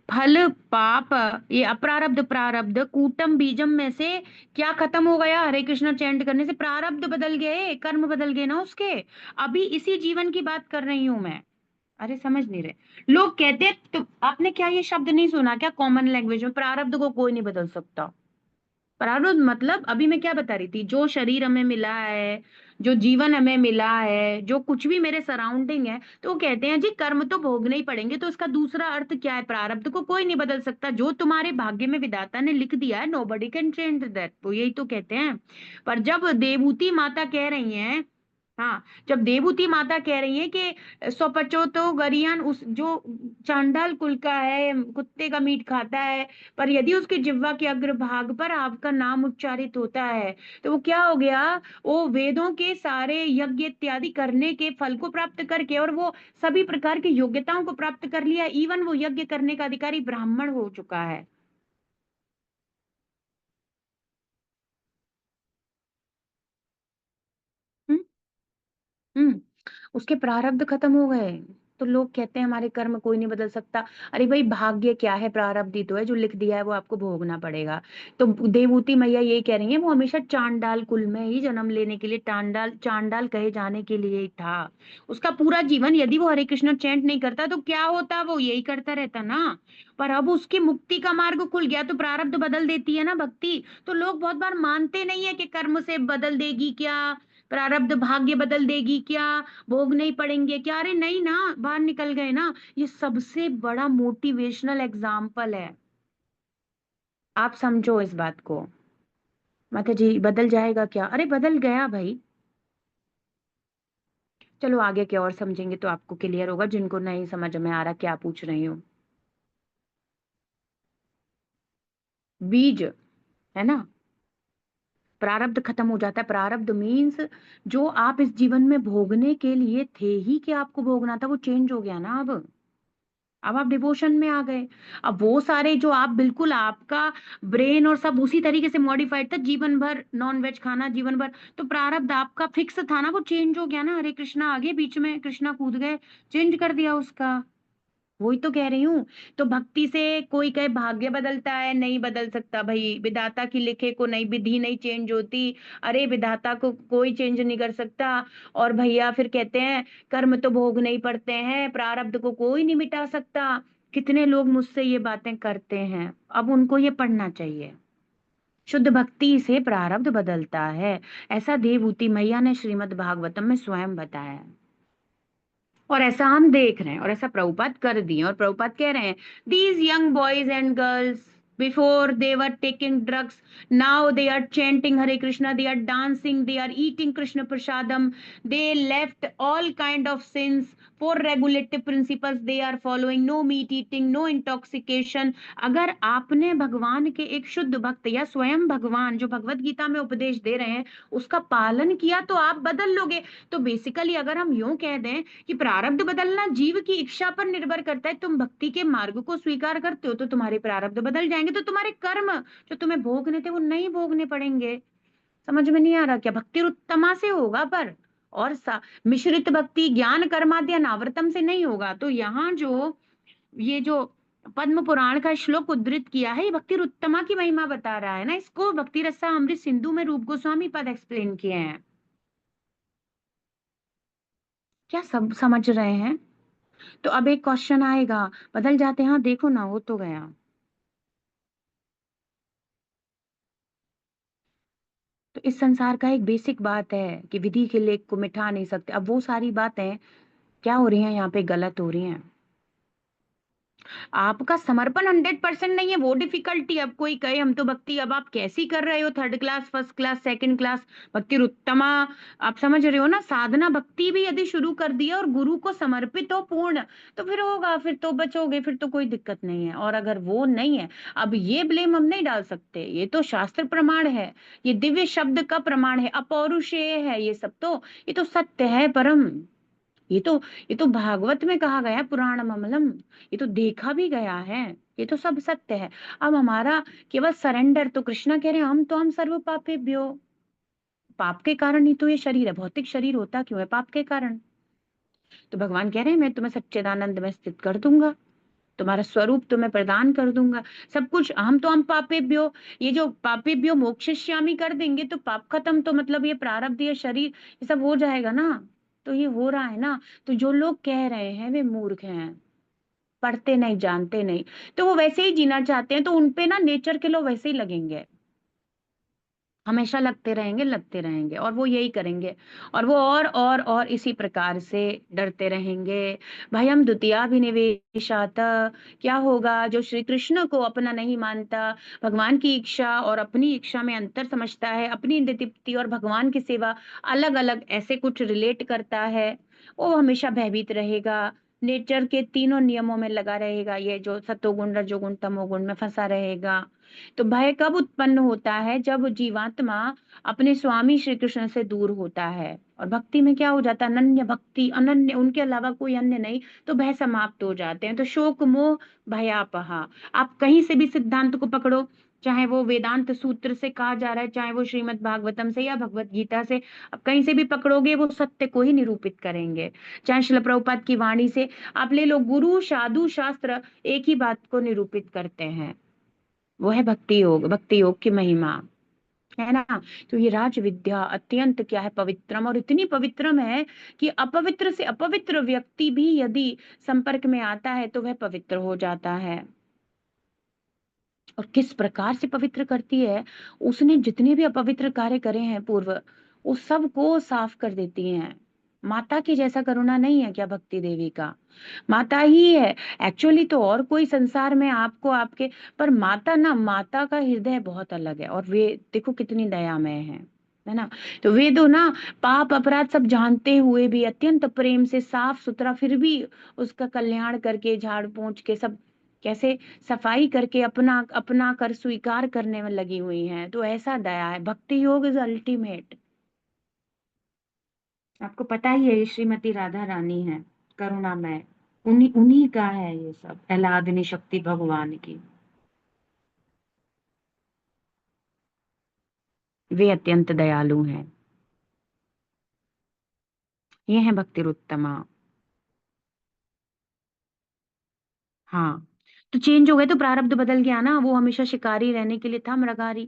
फल पाप, ये अप्रारब्ध प्रारब्ध कूटम बीजम में से क्या खत्म हो गया हरे कृष्ण चैंट करने से? प्रारब्ध बदल गए, कर्म बदल गए ना उसके। अभी इसी जीवन की बात कर रही हूं मैं। अरे समझ नहीं रहे लोग। कहते हैं तो आपने क्या ये शब्द नहीं सुना क्या कॉमन लैंग्वेज में? प्रारब्ध को कोई नहीं बदल सकता। प्रारब्ध मतलब अभी मैं क्या बता रही थी, जो शरीर हमें मिला है, जो जीवन हमें मिला है, जो कुछ भी मेरे सराउंडिंग है, तो वो कहते हैं जी कर्म तो भोगने ही पड़ेंगे। तो इसका दूसरा अर्थ क्या है? प्रारब्ध को कोई नहीं बदल सकता, जो तुम्हारे भाग्य में विधाता ने लिख दिया है, नोबडी कैन चेंज दैट। वो यही तो कहते हैं। पर जब देवूती माता कह रही हैं, हाँ, जब देवूती माता कह रही है कि स्वपचो तो गरियान, उस जो चांडाल कुल का है, कुत्ते का मीट खाता है, पर यदि उसके जिह्वा के अग्रभाग पर आपका नाम उच्चारित होता है, तो वो क्या हो गया? वो वेदों के सारे यज्ञ इत्यादि करने के फल को प्राप्त करके, और वो सभी प्रकार की योग्यताओं को प्राप्त कर लिया, इवन वो यज्ञ करने का अधिकारी ब्राह्मण हो चुका है। हम्म। हम्म। उसके प्रारब्ध खत्म हो गए। तो लोग कहते हैं हमारे कर्म कोई नहीं बदल सकता। अरे भाई, भाग्य क्या है? प्रारब्ध ही तो है, जो लिख दिया है वो आपको भोगना पड़ेगा। तो देवूती मैया ये कह रही है, वो हमेशा चांडाल कुल में ही जन्म लेने के लिए, चांडाल चांडाल कहे जाने के लिए ही था। उसका पूरा जीवन, यदि वो हरे कृष्ण चैंट नहीं करता तो क्या होता? वो यही करता रहता ना। पर अब उसकी मुक्ति का मार्ग खुल गया, तो प्रारब्ध बदल देती है ना भक्ति। तो लोग बहुत बार मानते नहीं है कि कर्म से बदल देगी क्या, प्रारब्ध भाग्य बदल देगी क्या, भोग नहीं पड़ेंगे क्या? अरे नहीं ना, बाहर निकल गए ना। ये सबसे बड़ा मोटिवेशनल एग्जाम्पल है। आप समझो इस बात को। माता जी बदल जाएगा क्या? अरे बदल गया भाई। चलो आगे क्या और समझेंगे तो आपको क्लियर होगा, जिनको नहीं समझ में आ रहा क्या पूछ रही हूँ। बीज, है ना? प्रारब्ध खत्म हो जाता है। प्रारब्ध मीन्स जो आप इस जीवन में भोगने के लिए थे ही कि आपको भोगना था, वो चेंज हो गया ना अब आप डिवोशन में आ गए। अब वो सारे जो आप बिल्कुल, आपका ब्रेन और सब उसी तरीके से मॉडिफाइड था, जीवन भर नॉन वेज खाना, जीवन भर, तो प्रारब्ध आपका फिक्स था ना, वो चेंज हो गया ना। हरे कृष्णा आगे बीच में कृष्णा कूद गए, चेंज कर दिया उसका। वही तो कह रही हूँ। तो भक्ति से कोई कहे भाग्य बदलता है, नहीं बदल सकता भाई। विधाता की लिखे को नहीं, विधि नहीं चेंज होती। अरे विधाता को कोई चेंज नहीं कर सकता। और भैया फिर कहते हैं कर्म तो भोगने ही पड़ते हैं, प्रारब्ध को कोई नहीं मिटा सकता। कितने लोग मुझसे ये बातें करते हैं, अब उनको ये पढ़ना चाहिए। शुद्ध भक्ति से प्रारब्ध बदलता है, ऐसा देवहूति मैया ने श्रीमद् भागवतम में स्वयं बताया है। और ऐसा हम देख रहे हैं, और ऐसा प्रभुपाद कर दिए। और प्रभुपाद कह रहे हैं, these young boys and girls, before they were taking drugs, now they are chanting Hare Krishna, they are dancing, they are eating Krishna prasadam, they left all kind of sins, four regulative principles they are following, no meat eating, no intoxication. अगर आपने भगवान के एक शुद्ध भक्त, या स्वयं भगवान जो भगवत गीता में उपदेश दे रहे हैं, उसका पालन किया, तो आप बदल लोगे। तो बेसिकली अगर हम यूं कह दें कि प्रारब्ध बदलना जीव की इच्छा पर निर्भर करता है, तुम भक्ति के मार्ग को स्वीकार करते हो तो तुम्हारे प्रारब्ध बदल जाएंगे, तो तुम्हारे कर्म जो तुम्हें भोगने थे वो नहीं भोगने पड़ेंगे। समझ में नहीं आ रहा क्या? भक्ति उत्तमा से होगा, पर और मिश्रित भक्ति ज्ञान कर्माद्य अनावर्तम से नहीं होगा। तो यहाँ जो ये जो पद्म पुराण का श्लोक उद्धृत किया है, ये भक्ति उत्तमा की महिमा बता रहा है ना। इसको भक्ति रसा अमृत सिंधु में रूप गोस्वामी पद एक्सप्लेन किए हैं। क्या सब समझ रहे हैं? तो अब एक क्वेश्चन आएगा, बदल जाते हैं? हाँ देखो ना, हो तो गया। तो इस संसार का एक बेसिक बात है कि विधि के लेख को मिटा नहीं सकते। अब वो सारी बातें क्या हो रही हैं यहाँ पे, गलत हो रही हैं। आपका समर्पण 100% नहीं है, वो डिफिकल्टी। अब कोई कहे हम तो भक्ति, अब आप कैसी कर रहे हो, third class, first class, second class, भक्ति उत्तमा, आप समझ रहे हो ना। साधना भक्ति भी यदि शुरू कर दिया और गुरु को समर्पित हो पूर्ण, तो फिर होगा, फिर तो बचोगे, फिर तो कोई दिक्कत नहीं है। और अगर वो नहीं है, अब ये ब्लेम हम नहीं डाल सकते, ये तो शास्त्र प्रमाण है, ये दिव्य शब्द का प्रमाण है, अपौरुषेय है ये सब, तो ये तो सत्य है परम। ये तो ये तो भागवत में कहा गया है, पुराण ममलम, ये तो देखा भी गया है, ये तो सब सत्य है। अब हमारा केवल सरेंडर, तो कृष्णा कह रहे हैं हम सर्व पापेभ्यो, पाप के कारण ही तो ये शरीर है, भौतिक शरीर होता क्यों है, पाप के कारण। तो भगवान कह रहे हैं मैं तुम्हें सच्चिदानंद में स्थित कर दूंगा, तुम्हारा स्वरूप तुम्हें प्रदान कर दूंगा, सब कुछ। हम पापेभ्यो, ये जो पापेभ्यो मोक्षयिष्यामि कर देंगे तो पाप खत्म, तो मतलब ये प्रारब्ध, ये शरीर, ये सब हो जाएगा ना। तो ये हो रहा है ना। तो जो लोग कह रहे हैं वे मूर्ख हैं, पढ़ते नहीं, जानते नहीं, तो वो वैसे ही जीना चाहते हैं, तो उनपे ना नेचर के लोग वैसे ही लगेंगे, हमेशा लगते रहेंगे, और वो यही करेंगे, और वो और इसी प्रकार से डरते रहेंगे। भयम द्वितीयाभिनिवेशात, क्या होगा जो श्री कृष्ण को अपना नहीं मानता, भगवान की इच्छा और अपनी इच्छा में अंतर समझता है, अपनी तृप्ति और भगवान की सेवा अलग अलग ऐसे कुछ रिलेट करता है, वो हमेशा भयभीत रहेगा, नेचर के तीनों नियमों में लगा रहेगा, ये जो सतोगुण रजोगुण तमोगुण में फंसा रहेगा। तो भय कब उत्पन्न होता है, जब जीवात्मा अपने स्वामी श्री कृष्ण से दूर होता है, और भक्ति में क्या हो जाता है, अनन्य भक्ति, अनन्य, उनके अलावा कोई अन्य नहीं, तो भय समाप्त हो जाते हैं। तो शोक मोह भयापहा, आप कहीं से भी सिद्धांत को पकड़ो, चाहे वो वेदांत सूत्र से कहा जा रहा है, चाहे वो श्रीमद् भागवतम से या भगवत गीता से, आप कहीं से भी पकड़ोगे वो सत्य को ही निरूपित करेंगे। चाहे शिल प्रभुपाद की वाणी से आप ले लो, गुरु साधु शास्त्र एक ही बात को निरूपित करते हैं, वो है भक्ति योग, भक्ति योग की महिमा, है ना। तो ये राज विद्या अत्यंत क्या है, पवित्रम, और इतनी पवित्रम है कि अपवित्र से अपवित्र व्यक्ति भी यदि संपर्क में आता है तो वह पवित्र हो जाता है। और किस प्रकार से पवित्र करती है, उसने जितने भी अपवित्र कार्य करे हैं पूर्व, उस सब को साफ कर देती हैं। माता की जैसा करुणा नहीं है क्या भक्ति देवी का, माता ही है एक्चुअली, तो और कोई संसार में आपको आपके, पर माता ना, माता का हृदय बहुत अलग है, और वे देखो कितनी दयामय है ना। तो वे तो ना पाप अपराध सब जानते हुए भी अत्यंत प्रेम से साफ सुथरा, फिर भी उसका कल्याण करके, झाड़ पोंछ के सब कैसे सफाई करके अपना अपना कर स्वीकार करने में लगी हुई हैं। तो ऐसा दया है, भक्ति योग इज अल्टीमेट। आपको पता ही है ये श्रीमती राधा रानी है, करुणामय, उन्हीं उन्हीं का है ये सब, आह्लादिनी शक्ति भगवान की, वे अत्यंत दयालु हैं। ये है भक्ति उत्तमा। हाँ, तो चेंज हो गए, तो प्रारब्ध बदल गया ना, वो हमेशा शिकारी रहने के लिए था मृगारी,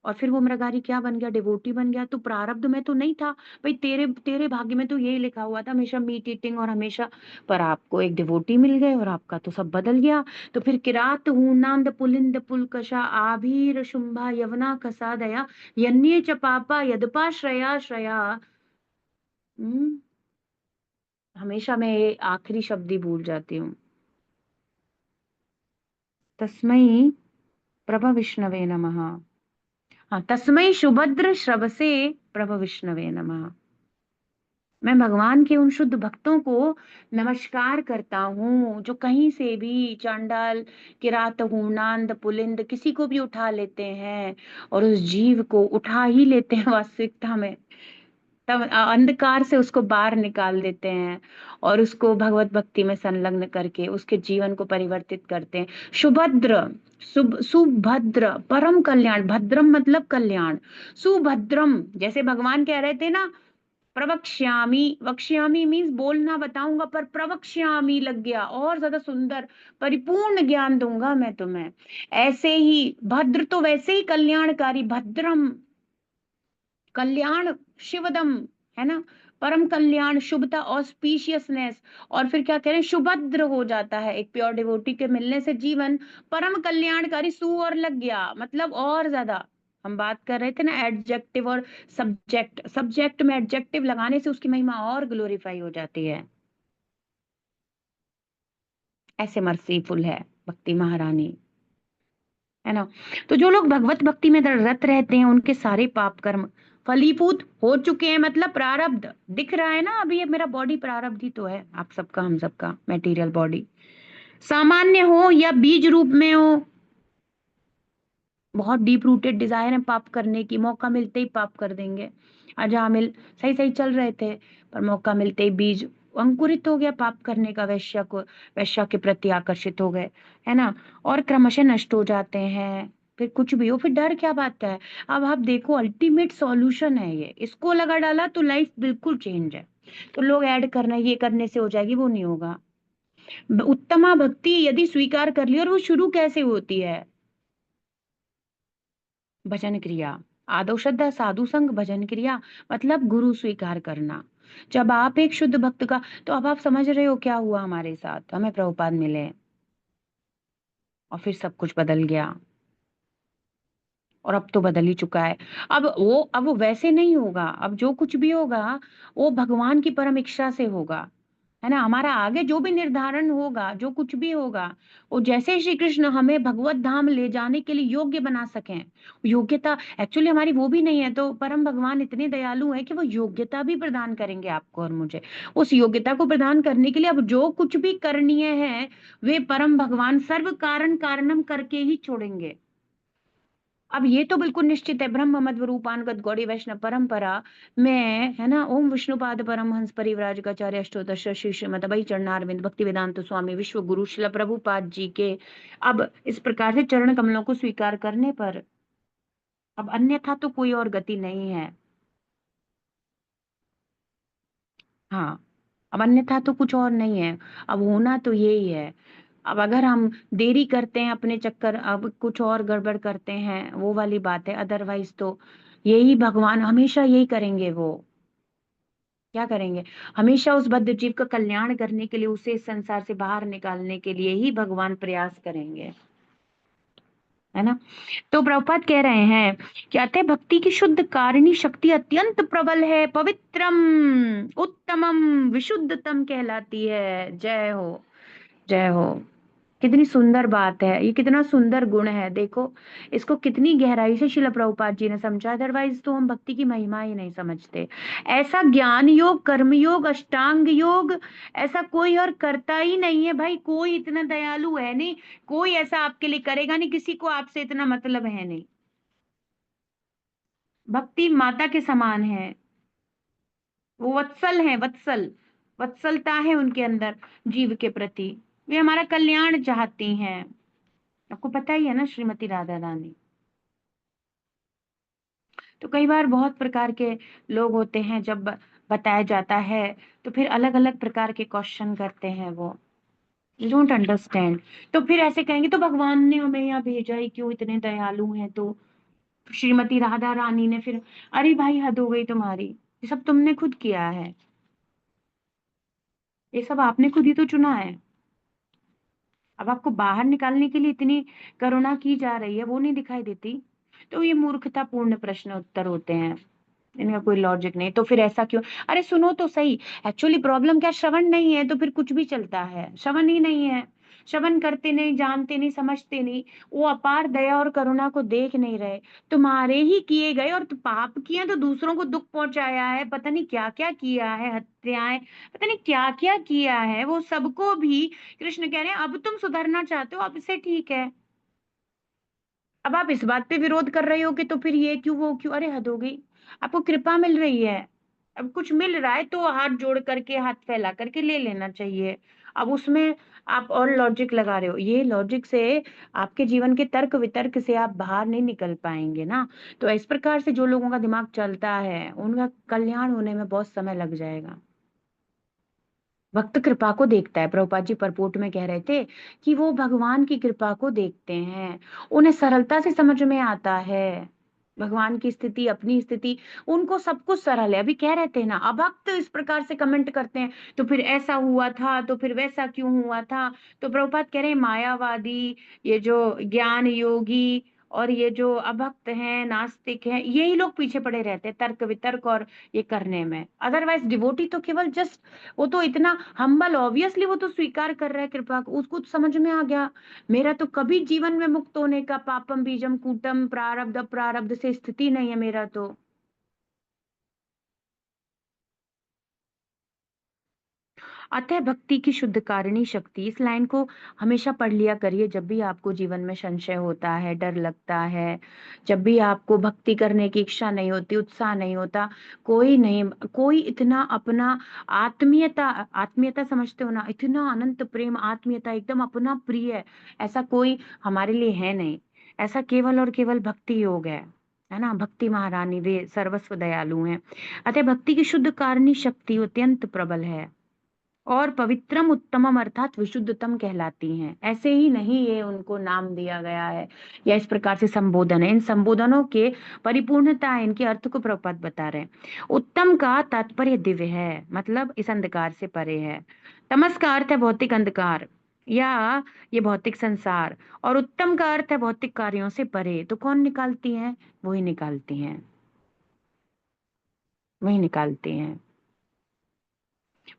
और फिर वो मृगारी क्या बन गया, डिवोटी बन गया। तो प्रारब्ध में तो नहीं था भाई, तेरे तेरे भाग्य में तो यही लिखा हुआ था हमेशा मीट ईटिंग और हमेशा, पर आपको एक डिवोटी मिल गए और आपका तो सब बदल गया। तो फिर किरात हूनांद पुलिंद पुलकशा आभीर शुंभा यवना कसादया यन्ये च पापा यदपा श्रया श्रया। हम्म, हमेशा मैं ये आखिरी शब्द ही भूल जाती हूँ। तस्मै प्रभ विष्णवे नमः। हाँ, तस्मै सुभद्र श्रवसे प्रभ विष्णवे नमः। मैं भगवान के उन शुद्ध भक्तों को नमस्कार करता हूँ, जो कहीं से भी चांडाल, किरात, हूणांध, पुलिंद किसी को भी उठा लेते हैं, और उस जीव को उठा ही लेते हैं वास्तविकता में, तब अंधकार से उसको बाहर निकाल देते हैं, और उसको भगवत भक्ति में संलग्न करके उसके जीवन को परिवर्तित करते हैं। सुभद्र, सुभद्र परम कल्याण, भद्रम मतलब कल्याण, सुभद्रम, जैसे भगवान कह रहे थे ना, प्रवक्ष्यामी, वक्ष्यामी मीन्स बोलना बताऊंगा, पर प्रवक्ष्यामी लग गया, और ज्यादा सुंदर, परिपूर्ण ज्ञान दूंगा मैं तुम्हें। ऐसे ही भद्र तो वैसे ही कल्याणकारी, भद्रम कल्याण, शिवदम, है ना, परम कल्याण, शुभता, ऑस्पिशियसनेस। और फिर क्या कह रहे हैं, सुभद्र हो जाता है, एक प्योर डिवोटी के मिलने से जीवन परम कल्याणकारी, सु और लग गया मतलब और ज्यादा। हम बात कर रहे थे ना एडजेक्टिव और सब्जेक्ट, सब्जेक्ट में एडजेक्टिव लगाने से उसकी महिमा और ग्लोरीफाई हो जाती है। ऐसे मर्सीफुल है भक्ति महारानी, है ना। तो जो लोग भगवत भक्ति में रत रहते हैं उनके सारे पाप कर्म फलीभूत हो चुके हैं, मतलब प्रारब्ध दिख रहा है ना। अभी ये मेरा बॉडी प्रारब्ध ही तो है, आप सबका हम सबका मेटीरियल बॉडी, सामान्य हो या बीज रूप में हो। बहुत डीप रूटेड डिजायर है पाप करने की, मौका मिलते ही पाप कर देंगे। अजामिल सही सही चल रहे थे, पर मौका मिलते ही बीज अंकुरित हो गया पाप करने का, वैश्या के प्रति आकर्षित हो गए, है ना। और क्रमशः नष्ट हो जाते हैं। फिर कुछ भी हो, फिर डर क्या बात का है। अब आप देखो अल्टीमेट सॉल्यूशन है ये, इसको लगा डाला तो लाइफ बिल्कुल चेंज है। तो लोग ऐड करना ये करने से हो जाएगी, वो नहीं होगा। उत्तमा भक्ति यदि स्वीकार कर ली, और वो शुरू कैसे होती है, भजन क्रिया, आदो श्रद्धा साधु संग भजन क्रिया, मतलब गुरु स्वीकार करना। जब आप एक शुद्ध भक्त का, तो अब आप समझ रहे हो क्या हुआ हमारे साथ, हमें प्रभुपाद मिले और फिर सब कुछ बदल गया। और अब तो बदल ही चुका है। अब वो वैसे नहीं होगा, अब जो कुछ भी होगा वो भगवान की परम इच्छा से होगा, है ना। हमारा आगे जो भी निर्धारण होगा, जो कुछ भी होगा, वो जैसे श्री कृष्ण हमें भगवत धाम ले जाने के लिए योग्य बना सकें। योग्यता एक्चुअली हमारी वो भी नहीं है, तो परम भगवान इतने दयालु हैं कि वो योग्यता भी प्रदान करेंगे आपको और मुझे। उस योग्यता को प्रदान करने के लिए अब जो कुछ भी करणीय है, वे परम भगवान सर्व कारण कारणम करके ही छोड़ेंगे। अब ये तो बिल्कुल निश्चित है, ब्रह्म मध्व रूपानुगत गौड़ी वैष्णव परंपरा में, है ना। ओम विष्णुपाद परमहंस परिव्राजकाचार्य अष्टोदश श्री श्रीमद अभय चरणारविंद भक्ति वेदांत स्वामी विश्व गुरु शिला प्रभुपाद जी के, अब इस प्रकार से चरण कमलों को स्वीकार करने पर अब अन्यथा तो कोई और गति नहीं है। हाँ, अब अन्यथा तो कुछ और नहीं है, अब होना तो यही है। अब अगर हम देरी करते हैं अपने चक्कर, अब कुछ और गड़बड़ करते हैं, वो वाली बात है। अदरवाइज तो यही भगवान हमेशा यही करेंगे। वो क्या करेंगे, हमेशा उस बद्ध जीव का कल्याण करने के लिए, उसे इस संसार से बाहर निकालने के लिए ही भगवान प्रयास करेंगे, है ना। तो प्रभुपाद कह रहे हैं, कहते हैं भक्ति की शुद्ध कारिणी शक्ति अत्यंत प्रबल है, पवित्रम उत्तमम विशुद्धतम कहलाती है। जय हो, जय हो। कितनी सुंदर बात है ये, कितना सुंदर गुण है, देखो इसको कितनी गहराई से शिला प्रभुपाद जी ने समझा। अदरवाइज तो हम भक्ति की महिमा ही नहीं समझते। ऐसा ज्ञान योग, कर्म योग, अष्टांग योग ऐसा कोई और करता ही नहीं है भाई। कोई इतना दयालु है नहीं, कोई ऐसा आपके लिए करेगा नहीं, किसी को आपसे इतना मतलब है नहीं। भक्ति माता के समान है, वो वत्सल है, वत्सल, वत्सलता है उनके अंदर जीव के प्रति। वे हमारा कल्याण चाहती हैं। आपको पता ही है ना श्रीमती राधा रानी। तो कई बार बहुत प्रकार के लोग होते हैं, जब बताया जाता है तो फिर अलग अलग प्रकार के क्वेश्चन करते हैं वो, डोंट अंडरस्टैंड। तो फिर ऐसे कहेंगे तो भगवान ने हमें यहाँ भेजा ही क्यों, इतने दयालु हैं तो। श्रीमती राधा रानी ने फिर, अरे भाई हद हो गई तुम्हारी, ये सब तुमने खुद किया है, ये सब आपने खुद ही तो चुना है। अब आपको बाहर निकालने के लिए इतनी करुणा की जा रही है, वो नहीं दिखाई देती। तो ये मूर्खतापूर्ण प्रश्न उत्तर होते हैं, इनका कोई लॉजिक नहीं। तो फिर ऐसा क्यों, अरे सुनो तो सही। एक्चुअली प्रॉब्लम क्या, श्रवण नहीं है तो फिर कुछ भी चलता है। श्रवण ही नहीं है, श्रवण करते नहीं, जानते नहीं, समझते नहीं, वो अपार दया और करुणा को देख नहीं रहे। तुम्हारे ही किए गए और पाप किए तो दूसरों को दुख पहुंचाया है, पता नहीं क्या क्या किया है, हत्याएं, पता नहीं क्या क्या किया है, वो सबको भी कृष्ण कह रहे हैं अब तुम सुधरना चाहते हो, अब से ठीक है। अब आप इस बात पे विरोध कर रहे हो कि तो फिर ये क्यों वो क्यों, अरे हद हो गई। आपको कृपा मिल रही है, अब कुछ मिल रहा है तो हाथ जोड़ करके, हाथ फैला करके ले लेना चाहिए। अब उसमें आप और लॉजिक लगा रहे हो, ये लॉजिक से आपके जीवन के तर्क वितर्क से आप बाहर नहीं निकल पाएंगे ना। तो इस प्रकार से जो लोगों का दिमाग चलता है उनका कल्याण होने में बहुत समय लग जाएगा। भक्त कृपा को देखता है, प्रभुपाद जी परपोट में कह रहे थे कि वो भगवान की कृपा को देखते हैं, उन्हें सरलता से समझ में आता है भगवान की स्थिति, अपनी स्थिति, उनको सब कुछ सरल है। अभी कह रहे थे ना, अभक्त इस प्रकार से कमेंट करते हैं, तो फिर ऐसा हुआ था तो फिर वैसा क्यों हुआ था। तो प्रभुपाद कह रहे हैं मायावादी, ये जो ज्ञान योगी और ये जो अभक्त हैं, नास्तिक हैं, यही लोग पीछे पड़े रहते हैं तर्क वितर्क और ये करने में। अदरवाइज डिवोटी तो केवल जस्ट, वो तो इतना हम्बल, ऑब्वियसली वो तो स्वीकार कर रहा है कृपा को, उसको तो समझ में आ गया मेरा तो कभी जीवन में मुक्त होने का, पापम बीजम कूटम प्रारब्ध प्रारब्ध से स्थिति नहीं है मेरा तो। अतः भक्ति की शुद्ध कारिणी शक्ति, इस लाइन को हमेशा पढ़ लिया करिए जब भी आपको जीवन में संशय होता है, डर लगता है, जब भी आपको भक्ति करने की इच्छा नहीं होती, उत्साह नहीं होता। कोई नहीं, कोई इतना अपना आत्मीयता, आत्मीयता समझते हो ना, इतना अनंत प्रेम, आत्मीयता, एकदम अपना प्रिय, ऐसा कोई हमारे लिए है नहीं। ऐसा केवल और केवल भक्ति योग है ना। भक्ति महारानी वे सर्वस्व दयालु हैं। अतः भक्ति की शुद्ध कारिणी शक्ति अत्यंत प्रबल है और पवित्रम उत्तमम अर्थात विशुद्धतम कहलाती हैं। ऐसे ही नहीं ये उनको नाम दिया गया है या इस प्रकार से संबोधन है, इन संबोधनों के परिपूर्णता है, इनके अर्थ को प्रभुपाद बता रहे हैं। उत्तम का तात्पर्य दिव्य है, मतलब इस अंधकार से परे है। तमस का अर्थ है भौतिक अंधकार या ये भौतिक संसार, और उत्तम का अर्थ है भौतिक कार्यों से परे। तो कौन निकालती है? वही निकालती हैं, वही निकालती हैं।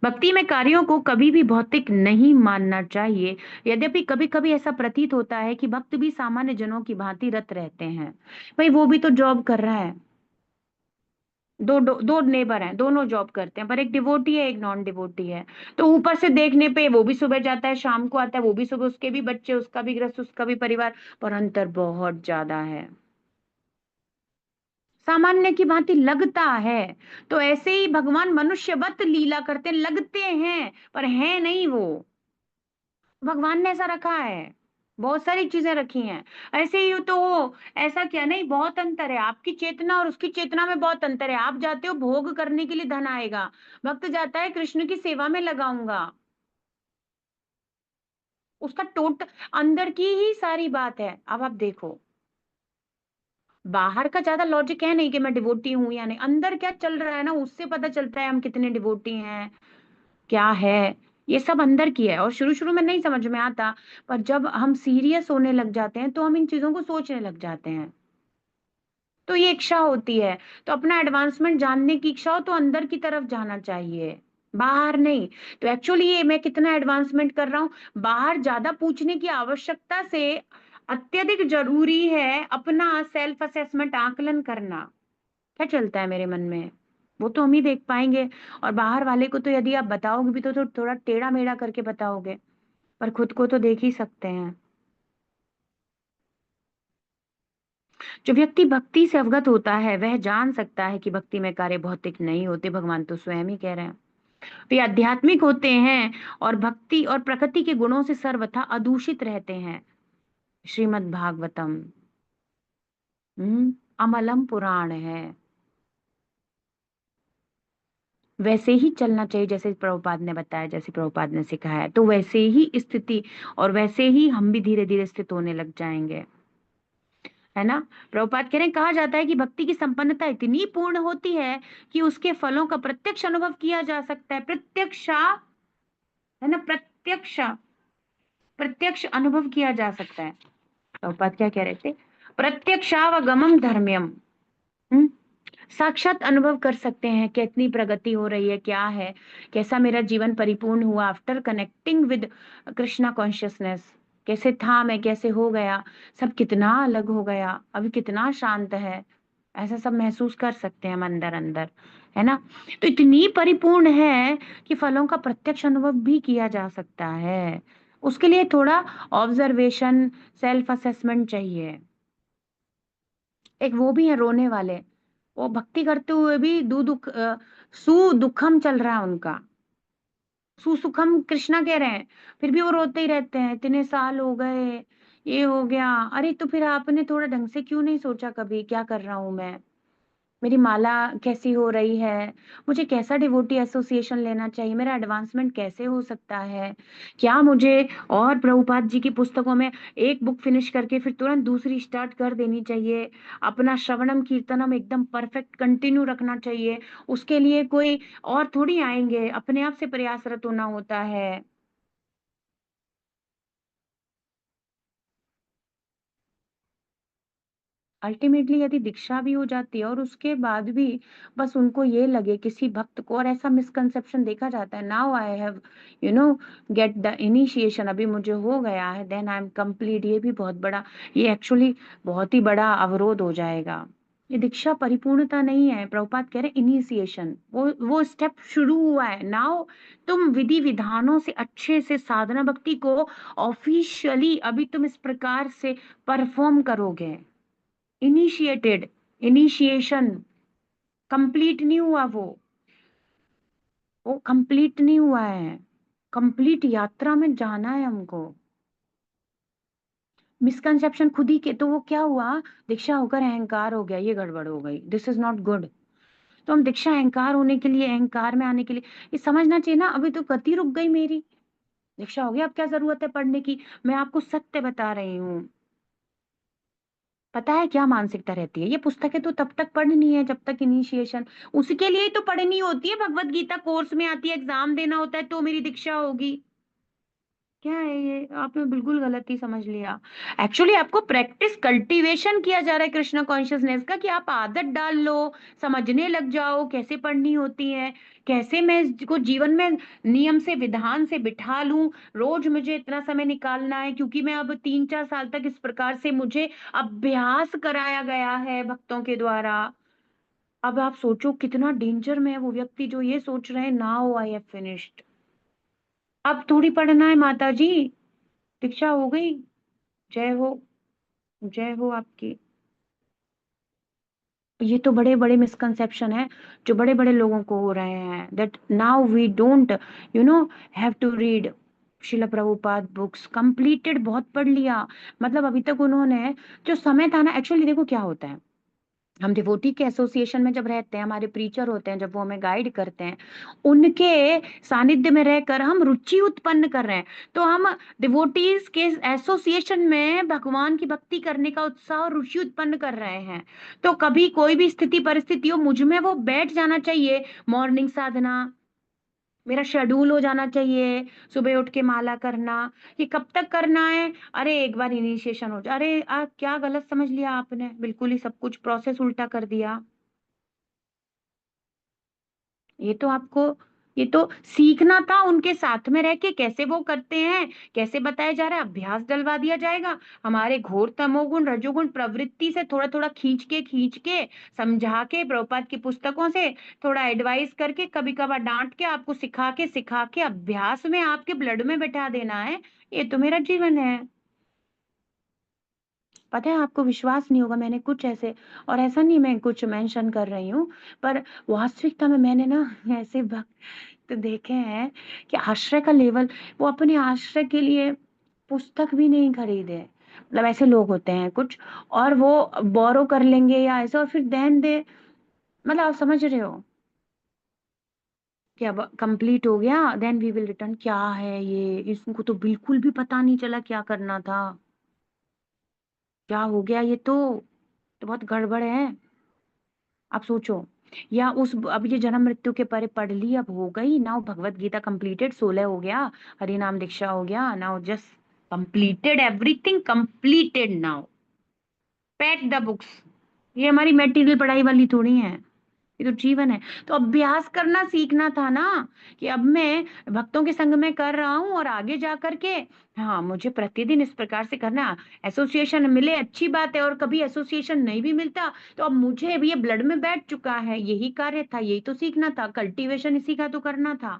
भक्ति में कार्यों को कभी भी भौतिक नहीं मानना चाहिए। यद्यपि कभी कभी ऐसा प्रतीत होता है कि भक्त भी सामान्य जनों की भांति रत रहते हैं। भाई वो भी तो जॉब कर रहा है, दो नेबर हैं, दोनों जॉब करते हैं, पर एक डिवोटी है, एक नॉन डिवोटी है। तो ऊपर से देखने पे वो भी सुबह जाता है, शाम को आता है, वो भी सुबह, उसके भी बच्चे, उसका भी गृहस्थ, उसका भी परिवार, पर अंतर बहुत ज्यादा है। सामान्य की भांति लगता है। तो ऐसे ही भगवान मनुष्यवत लीला करते लगते हैं, पर है नहीं वो। भगवान ने ऐसा रखा है, बहुत सारी चीजें रखी हैं। ऐसे ही तो हो, ऐसा क्या नहीं, बहुत अंतर है, आपकी चेतना और उसकी चेतना में बहुत अंतर है। आप जाते हो भोग करने के लिए, धन आएगा, भक्त जाता है कृष्ण की सेवा में लगाऊंगा। उसका टोट अंदर की ही सारी बात है। अब आप देखो, बाहर का ज्यादा लॉजिक है नहीं कि मैं डिवोटी हूं या नहीं, अंदर क्या चल रहा है ना, उससे पता चलता है हम कितने डिवोटी हैं, क्या है। ये सब अंदर की है और शुरू शुरू में नहीं समझ में आता, पर जब हम सीरियस होने लग जाते हैं तो हम इन चीजों को सोचने लग जाते हैं। तो ये इच्छा होती है, तो अपना एडवांसमेंट जानने की इच्छा हो तो अंदर की तरफ जाना चाहिए, बाहर नहीं। तो एक्चुअली ये मैं कितना एडवांसमेंट कर रहा हूं, बाहर ज्यादा पूछने की आवश्यकता से अत्यधिक जरूरी है अपना सेल्फ असेसमेंट, आकलन करना, क्या चलता है मेरे मन में, वो तो हम ही देख पाएंगे। और बाहर वाले को तो यदि आप बताओगे भी तो थोड़ा टेढ़ा मेढ़ा करके बताओगे, पर खुद को तो देख ही सकते हैं। जो व्यक्ति भक्ति से अवगत होता है वह जान सकता है कि भक्ति में कार्य भौतिक नहीं होते, भगवान तो स्वयं ही कह रहे हैं। वे आध्यात्मिक होते हैं और भक्ति और प्रकृति के गुणों से सर्वथा अदूषित रहते हैं। श्रीमद् भागवतम अमलम पुराण है। वैसे ही चलना चाहिए जैसे प्रभुपाद ने बताया, जैसे प्रभुपाद ने सिखाया है, तो वैसे ही स्थिति और वैसे ही हम भी धीरे धीरे स्थित होने लग जाएंगे, है ना। प्रभुपाद कह रहे हैं, कहा जाता है कि भक्ति की संपन्नता इतनी पूर्ण होती है कि उसके फलों का प्रत्यक्ष अनुभव किया जा सकता है। प्रत्यक्षा, है ना, प्रत्यक्ष, प्रत्यक्ष अनुभव किया जा सकता है। प्रभुपाद क्या कह रहे थे? प्रत्यक्षावगमम धर्म्यम। हम्म, साक्षात अनुभव कर सकते हैं कितनी प्रगति हो रही है, क्या है, कैसा मेरा जीवन परिपूर्ण हुआ after connecting with Krishna consciousness. कैसे था मैं, कैसे हो गया, सब कितना अलग हो गया, अभी कितना शांत है, ऐसा सब महसूस कर सकते हैं हम अंदर अंदर, है ना। तो इतनी परिपूर्ण है कि फलों का प्रत्यक्ष अनुभव भी किया जा सकता है। उसके लिए थोड़ा ऑब्जर्वेशन, सेल्फ असेसमेंट चाहिए। एक वो भी है रोने वाले, वो भक्ति करते हुए भी सु दुखम चल रहा है उनका, सुसुखम कृष्णा कह रहे हैं, फिर भी वो रोते ही रहते हैं, इतने साल हो गए, ये हो गया। अरे तो फिर आपने थोड़ा ढंग से क्यों नहीं सोचा कभी, क्या कर रहा हूं मैं, मेरी माला कैसी हो रही है, मुझे कैसा डिवोटी एसोसिएशन लेना चाहिए, मेरा एडवांसमेंट कैसे हो सकता है, क्या मुझे और प्रभुपाद जी की पुस्तकों में एक बुक फिनिश करके फिर तुरंत दूसरी स्टार्ट कर देनी चाहिए, अपना श्रवणम कीर्तनम एकदम परफेक्ट कंटिन्यू रखना चाहिए। उसके लिए कोई और थोड़ी आएंगे, अपने आप से प्रयासरत होना होता है। अल्टीमेटली यदि दीक्षा भी हो जाती है और उसके बाद भी बस उनको ये लगे किसी भक्त को, और ऐसा मिसकंसेप्शन देखा जाता है, now I have you know get the initiation, अभी मुझे हो गया है, देन आई एम कंप्लीट, ये भी बहुत बड़ा, ये एक्चुअली बहुत ही बड़ा अवरोध हो जाएगा। ये दीक्षा परिपूर्णता नहीं है, प्रभुपाद कह रहे इनिशिएशन, वो स्टेप शुरू हुआ है। नाउ तुम विधि विधानों से अच्छे से साधना भक्ति को ऑफिशियली अभी तुम इस प्रकार से परफॉर्म करोगे। इनिशिएटेड, इनिशिएशन, कंप्लीट नहीं हुआ, वो कंप्लीट नहीं हुआ है, कंप्लीट यात्रा में जाना है हमको। मिसकंसेप्शन खुद ही के, तो वो क्या हुआ, दीक्षा होकर अहंकार हो गया, ये गड़बड़ हो गई, दिस इज नॉट गुड। तो हम दीक्षा अहंकार होने के लिए, अहंकार में आने के लिए, ये समझना चाहिए ना, अभी तो गति रुक गई मेरी, दीक्षा हो गया, अब क्या जरूरत है पढ़ने की। मैं आपको सत्य बता रही हूँ। पता है क्या मानसिकता रहती है, ये पुस्तकें तो तब तक पढ़नी है जब तक इनिशिएशन, उसके लिए ही तो पढ़नी होती है, भगवत गीता कोर्स में आती है, एग्जाम देना होता है तो मेरी दीक्षा होगी। क्या है ये, आपने बिल्कुल गलत ही समझ लिया। एक्चुअली आपको प्रैक्टिस, कल्टीवेशन किया जा रहा है कृष्णा कॉन्शियसनेस का, कि आप आदत डाल लो, समझने लग जाओ कैसे पढ़नी होती है, कैसे मैं इसको जीवन में नियम से, विधान से बिठा लूं। रोज मुझे इतना समय निकालना है, क्योंकि मैं अब 3-4 साल तक इस प्रकार से मुझे अभ्यास कराया गया है भक्तों के द्वारा। अब आप सोचो कितना डेंजर में है वो व्यक्ति जो ये सोच रहे हैं नाउ आई हैव फिनिश्ड, अब थोड़ी पढ़ना है माता जी, दीक्षा हो गई, जय हो, जय हो आपकी। ये तो बड़े बड़े मिसकंसेप्शन है जो बड़े बड़े लोगों को हो रहे हैं, that now we don't you know have to read Srila Prabhupada books, completed बहुत पढ़ लिया। मतलब अभी तक उन्होंने जो समय था ना, एक्चुअली देखो क्या होता है, हम डिवोटी के एसोसिएशन में जब रहते हैं, हमारे प्रीचर होते हैं, जब वो हमें गाइड करते हैं, उनके सानिध्य में रहकर हम रुचि उत्पन्न कर रहे हैं, तो हम डिवोटीज के एसोसिएशन में भगवान की भक्ति करने का उत्साह और रुचि उत्पन्न कर रहे हैं। तो कभी कोई भी स्थिति परिस्थिति हो, मुझ में वो बैठ जाना चाहिए, मॉर्निंग साधना मेरा शेड्यूल हो जाना चाहिए, सुबह उठ के माला करना। ये कब तक करना है, अरे एक बार इनिशिएशन हो जाए, अरे क्या गलत समझ लिया आपने, बिल्कुल ही सब कुछ प्रोसेस उल्टा कर दिया। ये तो आपको, ये तो सीखना था उनके साथ में रह के, कैसे वो करते हैं, कैसे बताया जा रहा है, अभ्यास डलवा दिया जाएगा। हमारे घोर तमोगुण रजोगुण प्रवृत्ति से थोड़ा थोड़ा खींच के समझा के, प्रभुपाद की पुस्तकों से थोड़ा एडवाइस करके, कभी कभार डांट के, आपको सिखा के अभ्यास में आपके ब्लड में बैठा देना है। ये तो मेरा जीवन है। पता है आपको विश्वास नहीं होगा, मैंने कुछ ऐसे, और ऐसा नहीं मैं कुछ मेंशन कर रही हूँ, पर वास्तविकता में मैंने ना ऐसे भक्त देखे हैं कि आश्रय का लेवल, वो अपने आश्रय के लिए पुस्तक भी नहीं खरीदे, मतलब ऐसे लोग होते हैं कुछ, और वो बोरो कर लेंगे या ऐसे, और फिर देन दे, मतलब आप समझ रहे हो कि अब कंप्लीट हो गया, देन वी विल रिटर्न, क्या है ये, इसको तो बिल्कुल भी पता नहीं चला क्या करना था, क्या हो गया, ये तो बहुत गड़बड़ है। आप सोचो, या उस, अब ये जन्म मृत्यु के परे पढ़ ली, अब हो गई, नाउ भगवत गीता कंप्लीटेड, 16 हो गया, हरि नाम दीक्षा हो गया, now just completed, everything completed, now pack the books. ये हमारी मेटीरियल पढ़ाई वाली थोड़ी है, ये तो जीवन है। तो अभ्यास करना सीखना था ना, कि अब मैं भक्तों के संग में कर रहा हूँ और आगे जा करके, हाँ मुझे प्रतिदिन इस प्रकार से करना, एसोसिएशन मिले अच्छी बात है, और कभी एसोसिएशन नहीं भी मिलता तो अब मुझे भी ये ब्लड में बैठ चुका है, यही कार्य था, यही तो सीखना था, कल्टीवेशन इसी का तो करना था।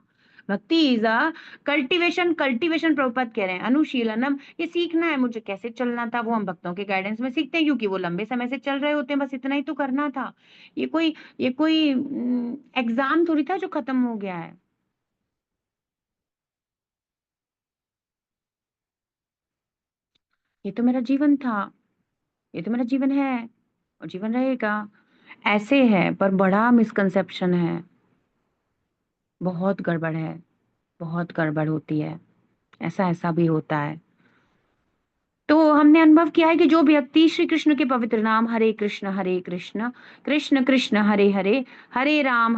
भक्ति is a cultivation, cultivation Prabhupada कह रहे हैं, अनुशीलनम, ये सीखना है मुझे कैसे चलना था, वो हम भक्तों के गाइडेंस में सीखते हैं, क्योंकि वो लंबे समय से चल रहे होते हैं, बस इतना ही तो करना था। ये कोई एग्जाम थोड़ी था जो खत्म हो गया है। ये तो मेरा जीवन था, ये तो मेरा जीवन है, और जीवन रहेगा। ऐसे है, पर बड़ा मिसकंसेप्शन है, बहुत गड़बड़ है, बहुत गड़बड़ होती है, ऐसा ऐसा भी होता है। तो हमने अनुभव किया है कि जो व्यक्ति श्री कृष्ण के पवित्र नाम हरे कृष्ण कृष्ण कृष्ण हरे हरे, हरे राम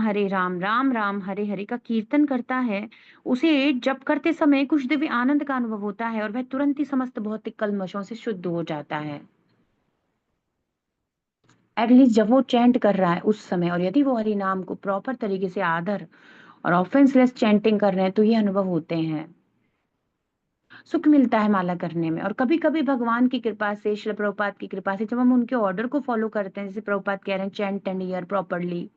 राम हरे हरे का कीर्तन करता है, उसे जप करते समय कुछ दिव्य आनंद का अनुभव होता है, और वह तुरंत ही समस्त भौतिक कल्मशों से शुद्ध हो जाता है। एटलीस्ट जब वो चैंट कर रहा है उस समय, और यदि वो हरि नाम को प्रॉपर तरीके से आदर और ऑफेंसलेस चैंटिंग कर रहे हैं, तो ये अनुभव होते हैं, सुख मिलता है माला करने में। और कभी कभी भगवान की कृपा से, श्रील प्रभुपाद की कृपा से, जब हम उनके ऑर्डर को फॉलो करते हैं, जैसे प्रभुपाद कह रहे हैं चैंट एंड ईयर प्रॉपरली,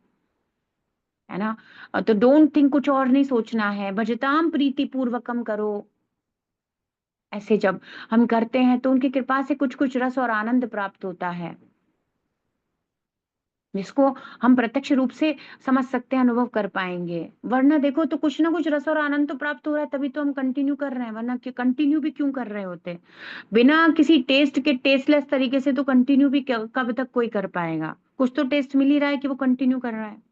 है ना, तो डोंट थिंक, कुछ और नहीं सोचना है, भजताम प्रीति पूर्वकम करो, ऐसे जब हम करते हैं तो उनकी कृपा से कुछ कुछ रस और आनंद प्राप्त होता है, जिसको हम प्रत्यक्ष रूप से समझ सकते हैं, अनुभव कर पाएंगे। वरना देखो तो कुछ ना कुछ रस और आनंद तो प्राप्त हो रहा है, तभी तो हम कंटिन्यू कर रहे हैं, वरना कंटिन्यू भी क्यों कर रहे होते। बिना किसी टेस्ट के, टेस्टलेस तरीके से तो कंटिन्यू भी कब तक कोई कर पाएगा। कुछ तो टेस्ट मिल ही रहा है कि वो कंटिन्यू कर रहा है।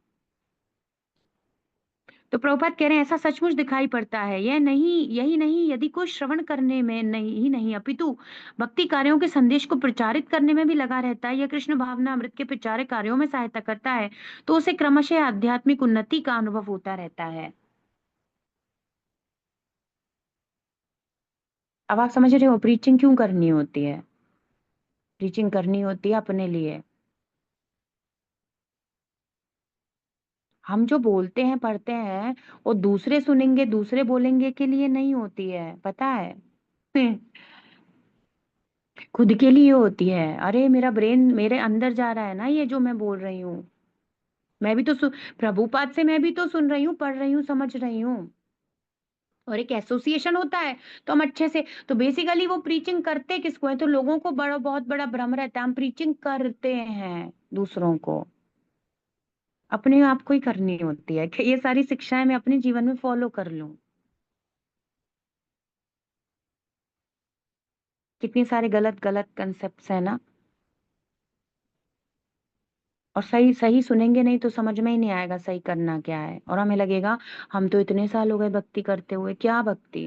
तो प्रभुपाद कह रहे हैं ऐसा सचमुच दिखाई पड़ता है, यह नहीं, यही नहीं, यदि कोई श्रवण करने में नहीं ही नहीं अपितु भक्ति कार्यों के संदेश को प्रचारित करने में भी लगा रहता है, या कृष्ण भावना अमृत के प्रचार कार्यों में सहायता करता है, तो उसे क्रमशः आध्यात्मिक उन्नति का अनुभव होता रहता है। अब आप समझ रहे हो प्रीचिंग क्यों करनी होती है। प्रीचिंग करनी होती है अपने लिए। हम जो बोलते हैं पढ़ते हैं, वो दूसरे सुनेंगे, दूसरे बोलेंगे के लिए नहीं होती है, पता है। खुद के लिए होती है। अरे मेरा ब्रेन मेरे अंदर जा रहा है ना, ये जो मैं बोल रही हूँ, मैं भी तो प्रभुपाद से मैं भी तो सुन रही हूँ, पढ़ रही हूँ, समझ रही हूँ, और एक एसोसिएशन होता है, तो हम अच्छे से, तो बेसिकली वो प्रीचिंग करते किसको है, तो लोगों को बड़ा, बहुत बड़ा भ्रम रहता है, हम प्रीचिंग करते हैं दूसरों को, अपने आप को ही करनी होती है कि ये सारी शिक्षाएं मैं अपने जीवन में फॉलो कर लूं। कितनी सारे गलत गलत कंसेप्ट है ना। और सही सही सुनेंगे नहीं तो समझ में ही नहीं आएगा सही करना क्या है, और हमें लगेगा हम तो इतने साल हो गए भक्ति करते हुए, क्या भक्ति।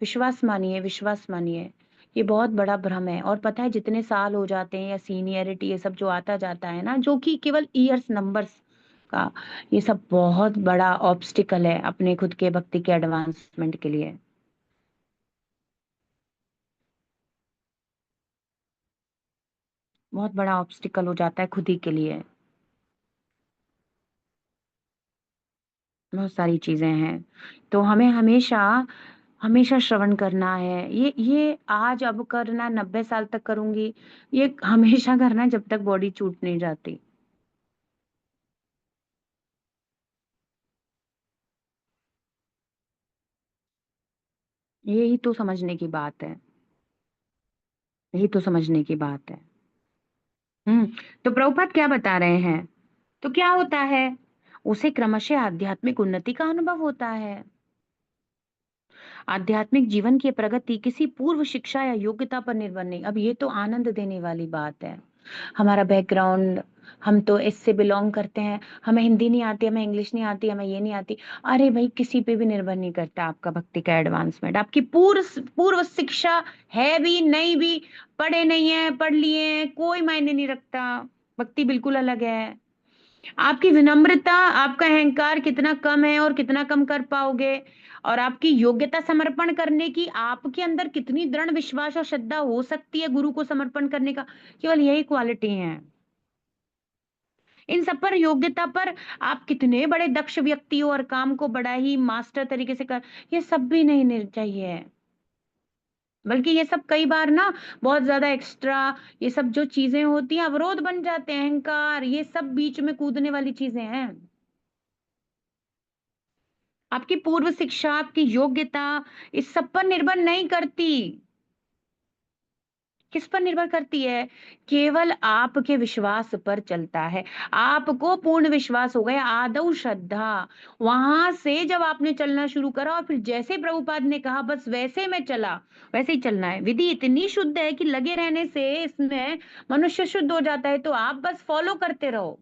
विश्वास मानिए, विश्वास मानिए, ये बहुत बड़ा भ्रम है। और पता है जितने साल हो जाते हैं या सीनियरिटी, ये सब जो आता जाता है ना, जो कि केवल ईयर्स नंबर्स का, ये सब बहुत बड़ा ऑब्स्टिकल है अपने खुद के भक्ति के एडवांसमेंट के लिए। बहुत बड़ा ऑब्स्टिकल हो जाता है खुद ही के लिए। बहुत सारी चीजें हैं। तो हमें हमेशा हमेशा श्रवण करना है। ये आज अब करना, 90 साल तक करूंगी, ये हमेशा करना जब तक बॉडी छूट नहीं जाती। यही तो समझने की बात है। यही तो समझने की बात है। हम्म। तो प्रभुपाद क्या बता रहे हैं, तो क्या होता है, उसे क्रमशः आध्यात्मिक उन्नति का अनुभव होता है। आध्यात्मिक जीवन की प्रगति किसी पूर्व शिक्षा या योग्यता पर निर्भर नहीं। अब ये तो आनंद देने वाली बात है। हमारा बैकग्राउंड, हम तो इससे बिलोंग करते हैं, हमें हिंदी नहीं आती, हमें इंग्लिश नहीं आती, हमें ये नहीं आती। अरे भाई किसी पे भी निर्भर नहीं करता आपका भक्ति का एडवांसमेंट। आपकी पूर्व पूर्व शिक्षा है भी नहीं भी, पढ़े नहीं है, पढ़ लिए हैं, कोई मायने नहीं रखता। भक्ति बिल्कुल अलग है। आपकी विनम्रता, आपका अहंकार कितना कम है और कितना कम कर पाओगे, और आपकी योग्यता समर्पण करने की, आपके अंदर कितनी दृढ़ विश्वास और श्रद्धा हो सकती है गुरु को समर्पण करने का, केवल यही क्वालिटी है। इन सब पर, योग्यता पर, आप कितने बड़े दक्ष व्यक्ति हो और काम को बड़ा ही मास्टर तरीके से कर, ये सब भी नहीं चाहिए। बल्कि ये सब कई बार ना बहुत ज्यादा एक्स्ट्रा, ये सब जो चीजें होती हैं अवरोध बन जाते हैं, अहंकार, ये सब बीच में कूदने वाली चीजें हैं। आपकी पूर्व शिक्षा, आपकी योग्यता इस सब पर निर्भर नहीं करती। किस पर निर्भर करती है, केवल आपके विश्वास पर चलता है। आपको पूर्ण विश्वास हो गया, आदौ श्रद्धा, वहां से जब आपने चलना शुरू करा, और फिर जैसे प्रभुपाद ने कहा बस वैसे में चला, वैसे ही चलना है। विधि इतनी शुद्ध है कि लगे रहने से इसमें मनुष्य शुद्ध हो जाता है। तो आप बस फॉलो करते रहो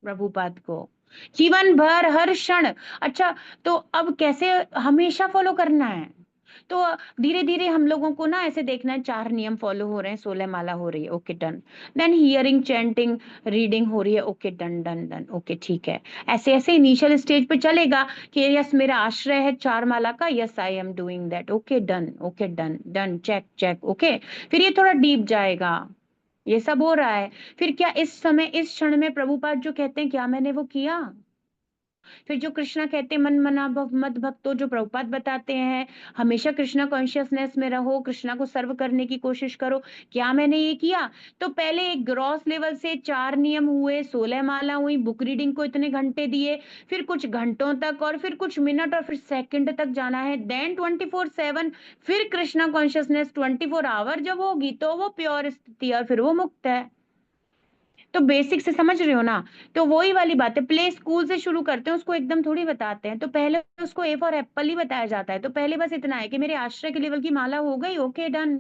प्रभुपाद को, जीवन भर हर क्षण। अच्छा, तो अब कैसे हमेशा फॉलो करना है, तो धीरे धीरे हम लोगों को ना ऐसे देखना है, 4 नियम फॉलो हो रहे हैं, 16 माला हो रही है, okay done. Then hearing, chanting, reading हो रही है, okay done done done, okay ठीक है। ऐसे ऐसे इनिशियल स्टेज पे चलेगा कि यस मेरा आश्रय है 4 माला का, yes I am doing that, okay done, okay done done, check check, okay. फिर ये थोड़ा डीप जाएगा, ये सब हो रहा है। फिर क्या इस समय इस क्षण में प्रभुपाद जो कहते हैं क्या मैंने वो किया? फिर जो कृष्णा कहते हैं मन मना भव मत भक्तो, जो प्रभुपाद बताते हैं हमेशा कृष्णा कॉन्शियसनेस में रहो, कृष्णा को सर्व करने की कोशिश करो, क्या मैंने ये किया? तो पहले एक ग्रॉस लेवल से 4 नियम हुए, 16 माला हुई, बुक रीडिंग को इतने घंटे दिए, फिर कुछ घंटों तक और फिर कुछ मिनट और फिर सेकंड तक जाना है, देन 24/7 फिर कृष्णा कॉन्शियसनेस 24 आवर जब होगी तो वो प्योर स्थिति है और फिर वो मुक्त है। तो बेसिक से समझ रहे हो ना? तो वही वाली बात है, प्ले स्कूल से शुरू करते हैं, उसको एकदम थोड़ी बताते हैं। तो पहले उसको ए फॉर एप्पल ही बताया जाता है। तो पहले बस इतना है कि मेरे आश्रय के लेवल की माला हो गई, ओके डन।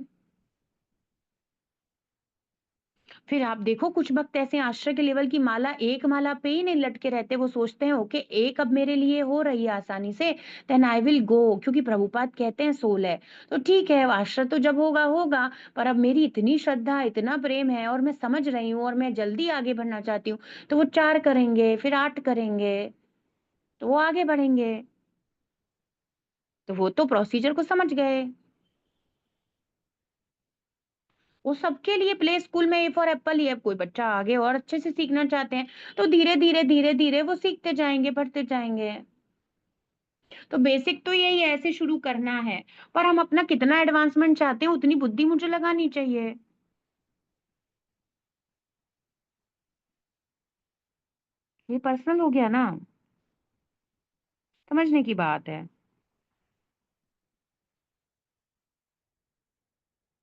फिर आप देखो कुछ भक्त ऐसे आश्रय के लेवल की माला, एक माला पे ही नहीं लटके रहते, वो सोचते हैं ओके एक अब मेरे लिए हो रही है आसानी से, देन आई विल गो, क्योंकि प्रभुपाद कहते हैं 16। तो ठीक है आश्रय तो जब होगा होगा, पर अब मेरी इतनी श्रद्धा इतना प्रेम है और मैं समझ रही हूँ और मैं जल्दी आगे बढ़ना चाहती हूँ, तो वो 4 करेंगे फिर 8 करेंगे, तो वो आगे बढ़ेंगे। तो वो तो प्रोसीजर को समझ गए। वो सबके लिए प्ले स्कूल में ए फॉर एप्पल ही है। कोई बच्चा आगे और अच्छे से सीखना चाहते हैं तो धीरे धीरे धीरे धीरे वो सीखते जाएंगे, बढ़ते जाएंगे। तो बेसिक तो यही है, ऐसे शुरू करना है। पर हम अपना कितना एडवांसमेंट चाहते हैं उतनी बुद्धि मुझे लगानी चाहिए। ये पर्सनल हो गया ना, समझने की बात है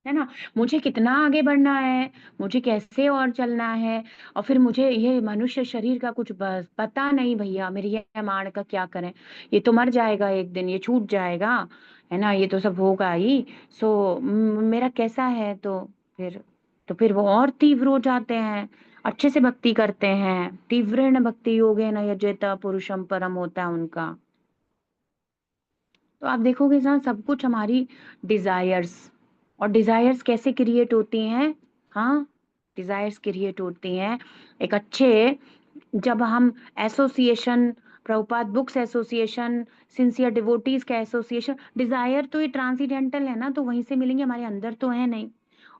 ना? मुझे कितना आगे बढ़ना है, मुझे कैसे और चलना है, और फिर मुझे ये मनुष्य शरीर का कुछ बस पता नहीं भैया, मेरी ये माण का क्या करें? ये तो मर जाएगा एक दिन, ये छूट जाएगा, है ना? ये तो सब होगा ही। सो मेरा कैसा है? फिर फिर वो और तीव्र हो जाते हैं, अच्छे से भक्ति करते हैं, तीव्रेण भक्ति योगेन यजेत पुरुषम परम होता है उनका। तो आप देखोगे ना सब कुछ हमारी डिजायर्स, और डिजायर्स कैसे क्रिएट होती हैं? हाँ, डिजायर्स क्रिएट होती हैं एक अच्छे, जब हम association, Prabhupada books association, sincere devotees का एसोसिएशन, डिजायर तो ये ट्रांसीडेंटल है ना, तो वहीं से मिलेंगे, हमारे अंदर तो है नहीं।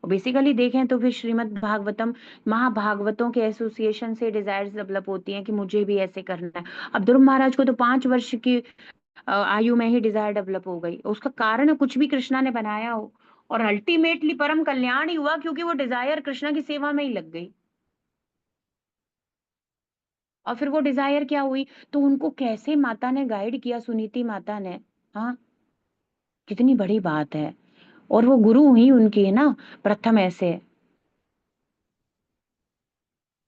और बेसिकली देखें तो फिर श्रीमद् भागवतम, महाभागवतों के एसोसिएशन से डिजायर्स डेवलप होती हैं कि मुझे भी ऐसे करना है। अब ध्रुव महाराज को तो 5 वर्ष की आयु में ही डिजायर डेवलप हो गई, उसका कारण कुछ भी कृष्णा ने बनाया हो, और अल्टीमेटली परम कल्याण ही हुआ क्योंकि वो डिजायर कृष्णा की सेवा में ही लग गई। और फिर वो डिजायर क्या हुई? तो उनको कैसे माता ने गाइड किया, सुनीति माता ने। हाँ, कितनी बड़ी बात है। और वो गुरु हुई उनकी, है ना, प्रथम ऐसे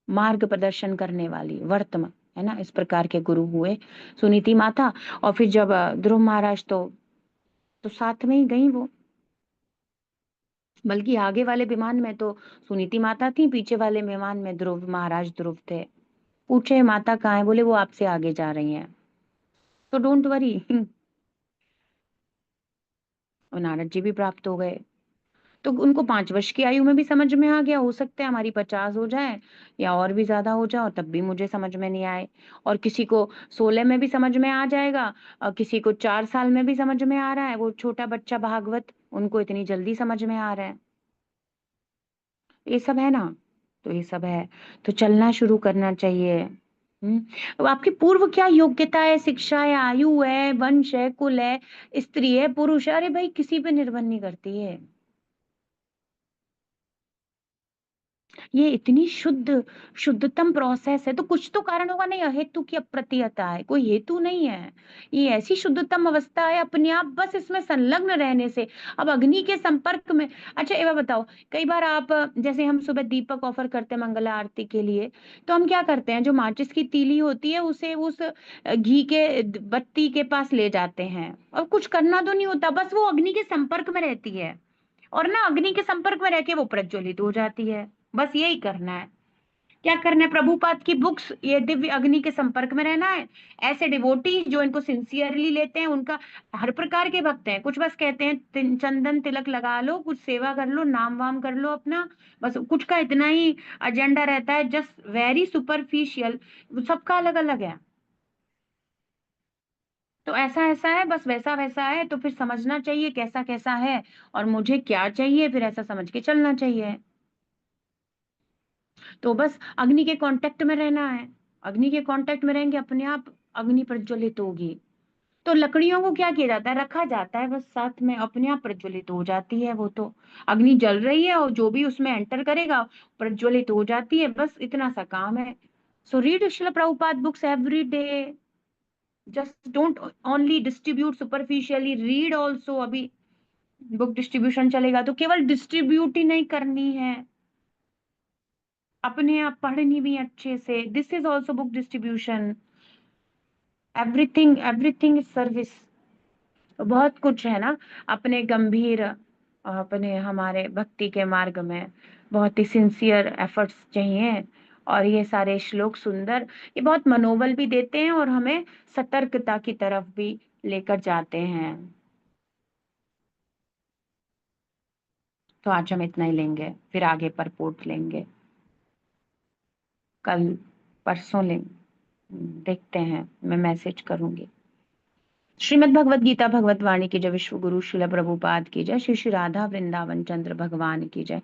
मार्ग प्रदर्शन करने वाली वर्तमान, है ना, इस प्रकार के गुरु हुए सुनीति माता। और फिर जब ध्रुव महाराज तो साथ में ही गई वो, बल्कि आगे वाले विमान में तो सुनीति माता थी, पीछे वाले विमान में ध्रुव महाराज ध्रुव थे। पूछे माता कहाँ है? बोले वो आपसे आगे जा रही हैं। तो डोंट वरी और नारद जी भी प्राप्त हो गए। तो उनको 5 वर्ष की आयु में भी समझ में आ गया, हो सकता है हमारी 50 हो जाए या और भी ज्यादा हो जाए और तब भी मुझे समझ में नहीं आए। और किसी को 16 में भी समझ में आ जाएगा, और किसी को 4 साल में भी समझ में आ रहा है, वो छोटा बच्चा भागवत उनको इतनी जल्दी समझ में आ रहा है। ये सब है ना? तो ये सब है, तो चलना शुरू करना चाहिए। अब आपकी पूर्व क्या योग्यता है, शिक्षा है, आयु है, वंश है, कुल है, स्त्री है, पुरुष है, अरे भाई किसी पे निर्भर नहीं करती है। ये इतनी शुद्धतम प्रोसेस है, तो कुछ तो कारण होगा, नहीं अहेतु की अप्रतिहता है, कोई हेतु नहीं है। ये ऐसी शुद्धतम अवस्था है अपने आप, बस इसमें संलग्न रहने से। अब अग्नि के संपर्क में, अच्छा एक बार बताओ, कई बार आप जैसे हम सुबह दीपक ऑफर करते हैं मंगला आरती के लिए, तो हम क्या करते हैं, जो माचिस की तीली होती है उसे उस घी के बत्ती के पास ले जाते हैं, और कुछ करना तो नहीं होता, बस वो अग्नि के संपर्क में रहती है, और ना अग्नि के संपर्क में रह के वो प्रज्वलित हो जाती है। बस यही करना है। क्या करना है? प्रभुपाद की बुक्स, ये दिव्य अग्नि के संपर्क में रहना है। ऐसे डिवोटी जो इनको सिंसियरली लेते हैं, उनका हर प्रकार के भक्त हैं, कुछ बस कहते हैं चंदन तिलक लगा लो, कुछ सेवा कर लो, नाम वाम कर लो अपना, बस कुछ का इतना ही एजेंडा रहता है, जस्ट वेरी सुपरफिशियल। सबका अलग अलग है। तो ऐसा ऐसा है, बस वैसा वैसा है, तो फिर समझना चाहिए कैसा कैसा है और मुझे क्या चाहिए, फिर ऐसा समझ के चलना चाहिए। तो बस अग्नि के कांटेक्ट में रहना है, अग्नि के कांटेक्ट में रहेंगे अपने आप अग्नि प्रज्वलित होगी। तो लकड़ियों को क्या किया जाता है, रखा जाता है बस साथ में, अपने आप प्रज्वलित हो जाती है वो तो। अग्नि जल रही है और जो भी उसमें एंटर करेगा प्रज्वलित हो जाती है, बस इतना सा काम है। So read Srila Prabhupada books every day, just don't only distribute superficially, read also. अभी बुक डिस्ट्रीब्यूशन चलेगा तो केवल डिस्ट्रीब्यूट ही नहीं करनी है, अपने आप पढ़नी भी अच्छे से। This is also book distribution. Everything everything is service. बहुत कुछ है ना अपने गंभीर, अपने हमारे भक्ति के मार्ग में बहुत ही सिंसियर एफर्ट्स चाहिए। और ये सारे श्लोक सुंदर, ये बहुत मनोबल भी देते हैं और हमें सतर्कता की तरफ भी लेकर जाते हैं। तो आज हम इतना ही लेंगे, फिर आगे परपोर्ट लेंगे, कल परसों लेंगे। देखते हैं, मैं मैसेज करूंगी। श्रीमद् भगवत गीता भगवत वाणी की जय। विश्व गुरु शिला प्रभुपाद की जय। श्री श्री राधा वृंदावन चंद्र भगवान की जय।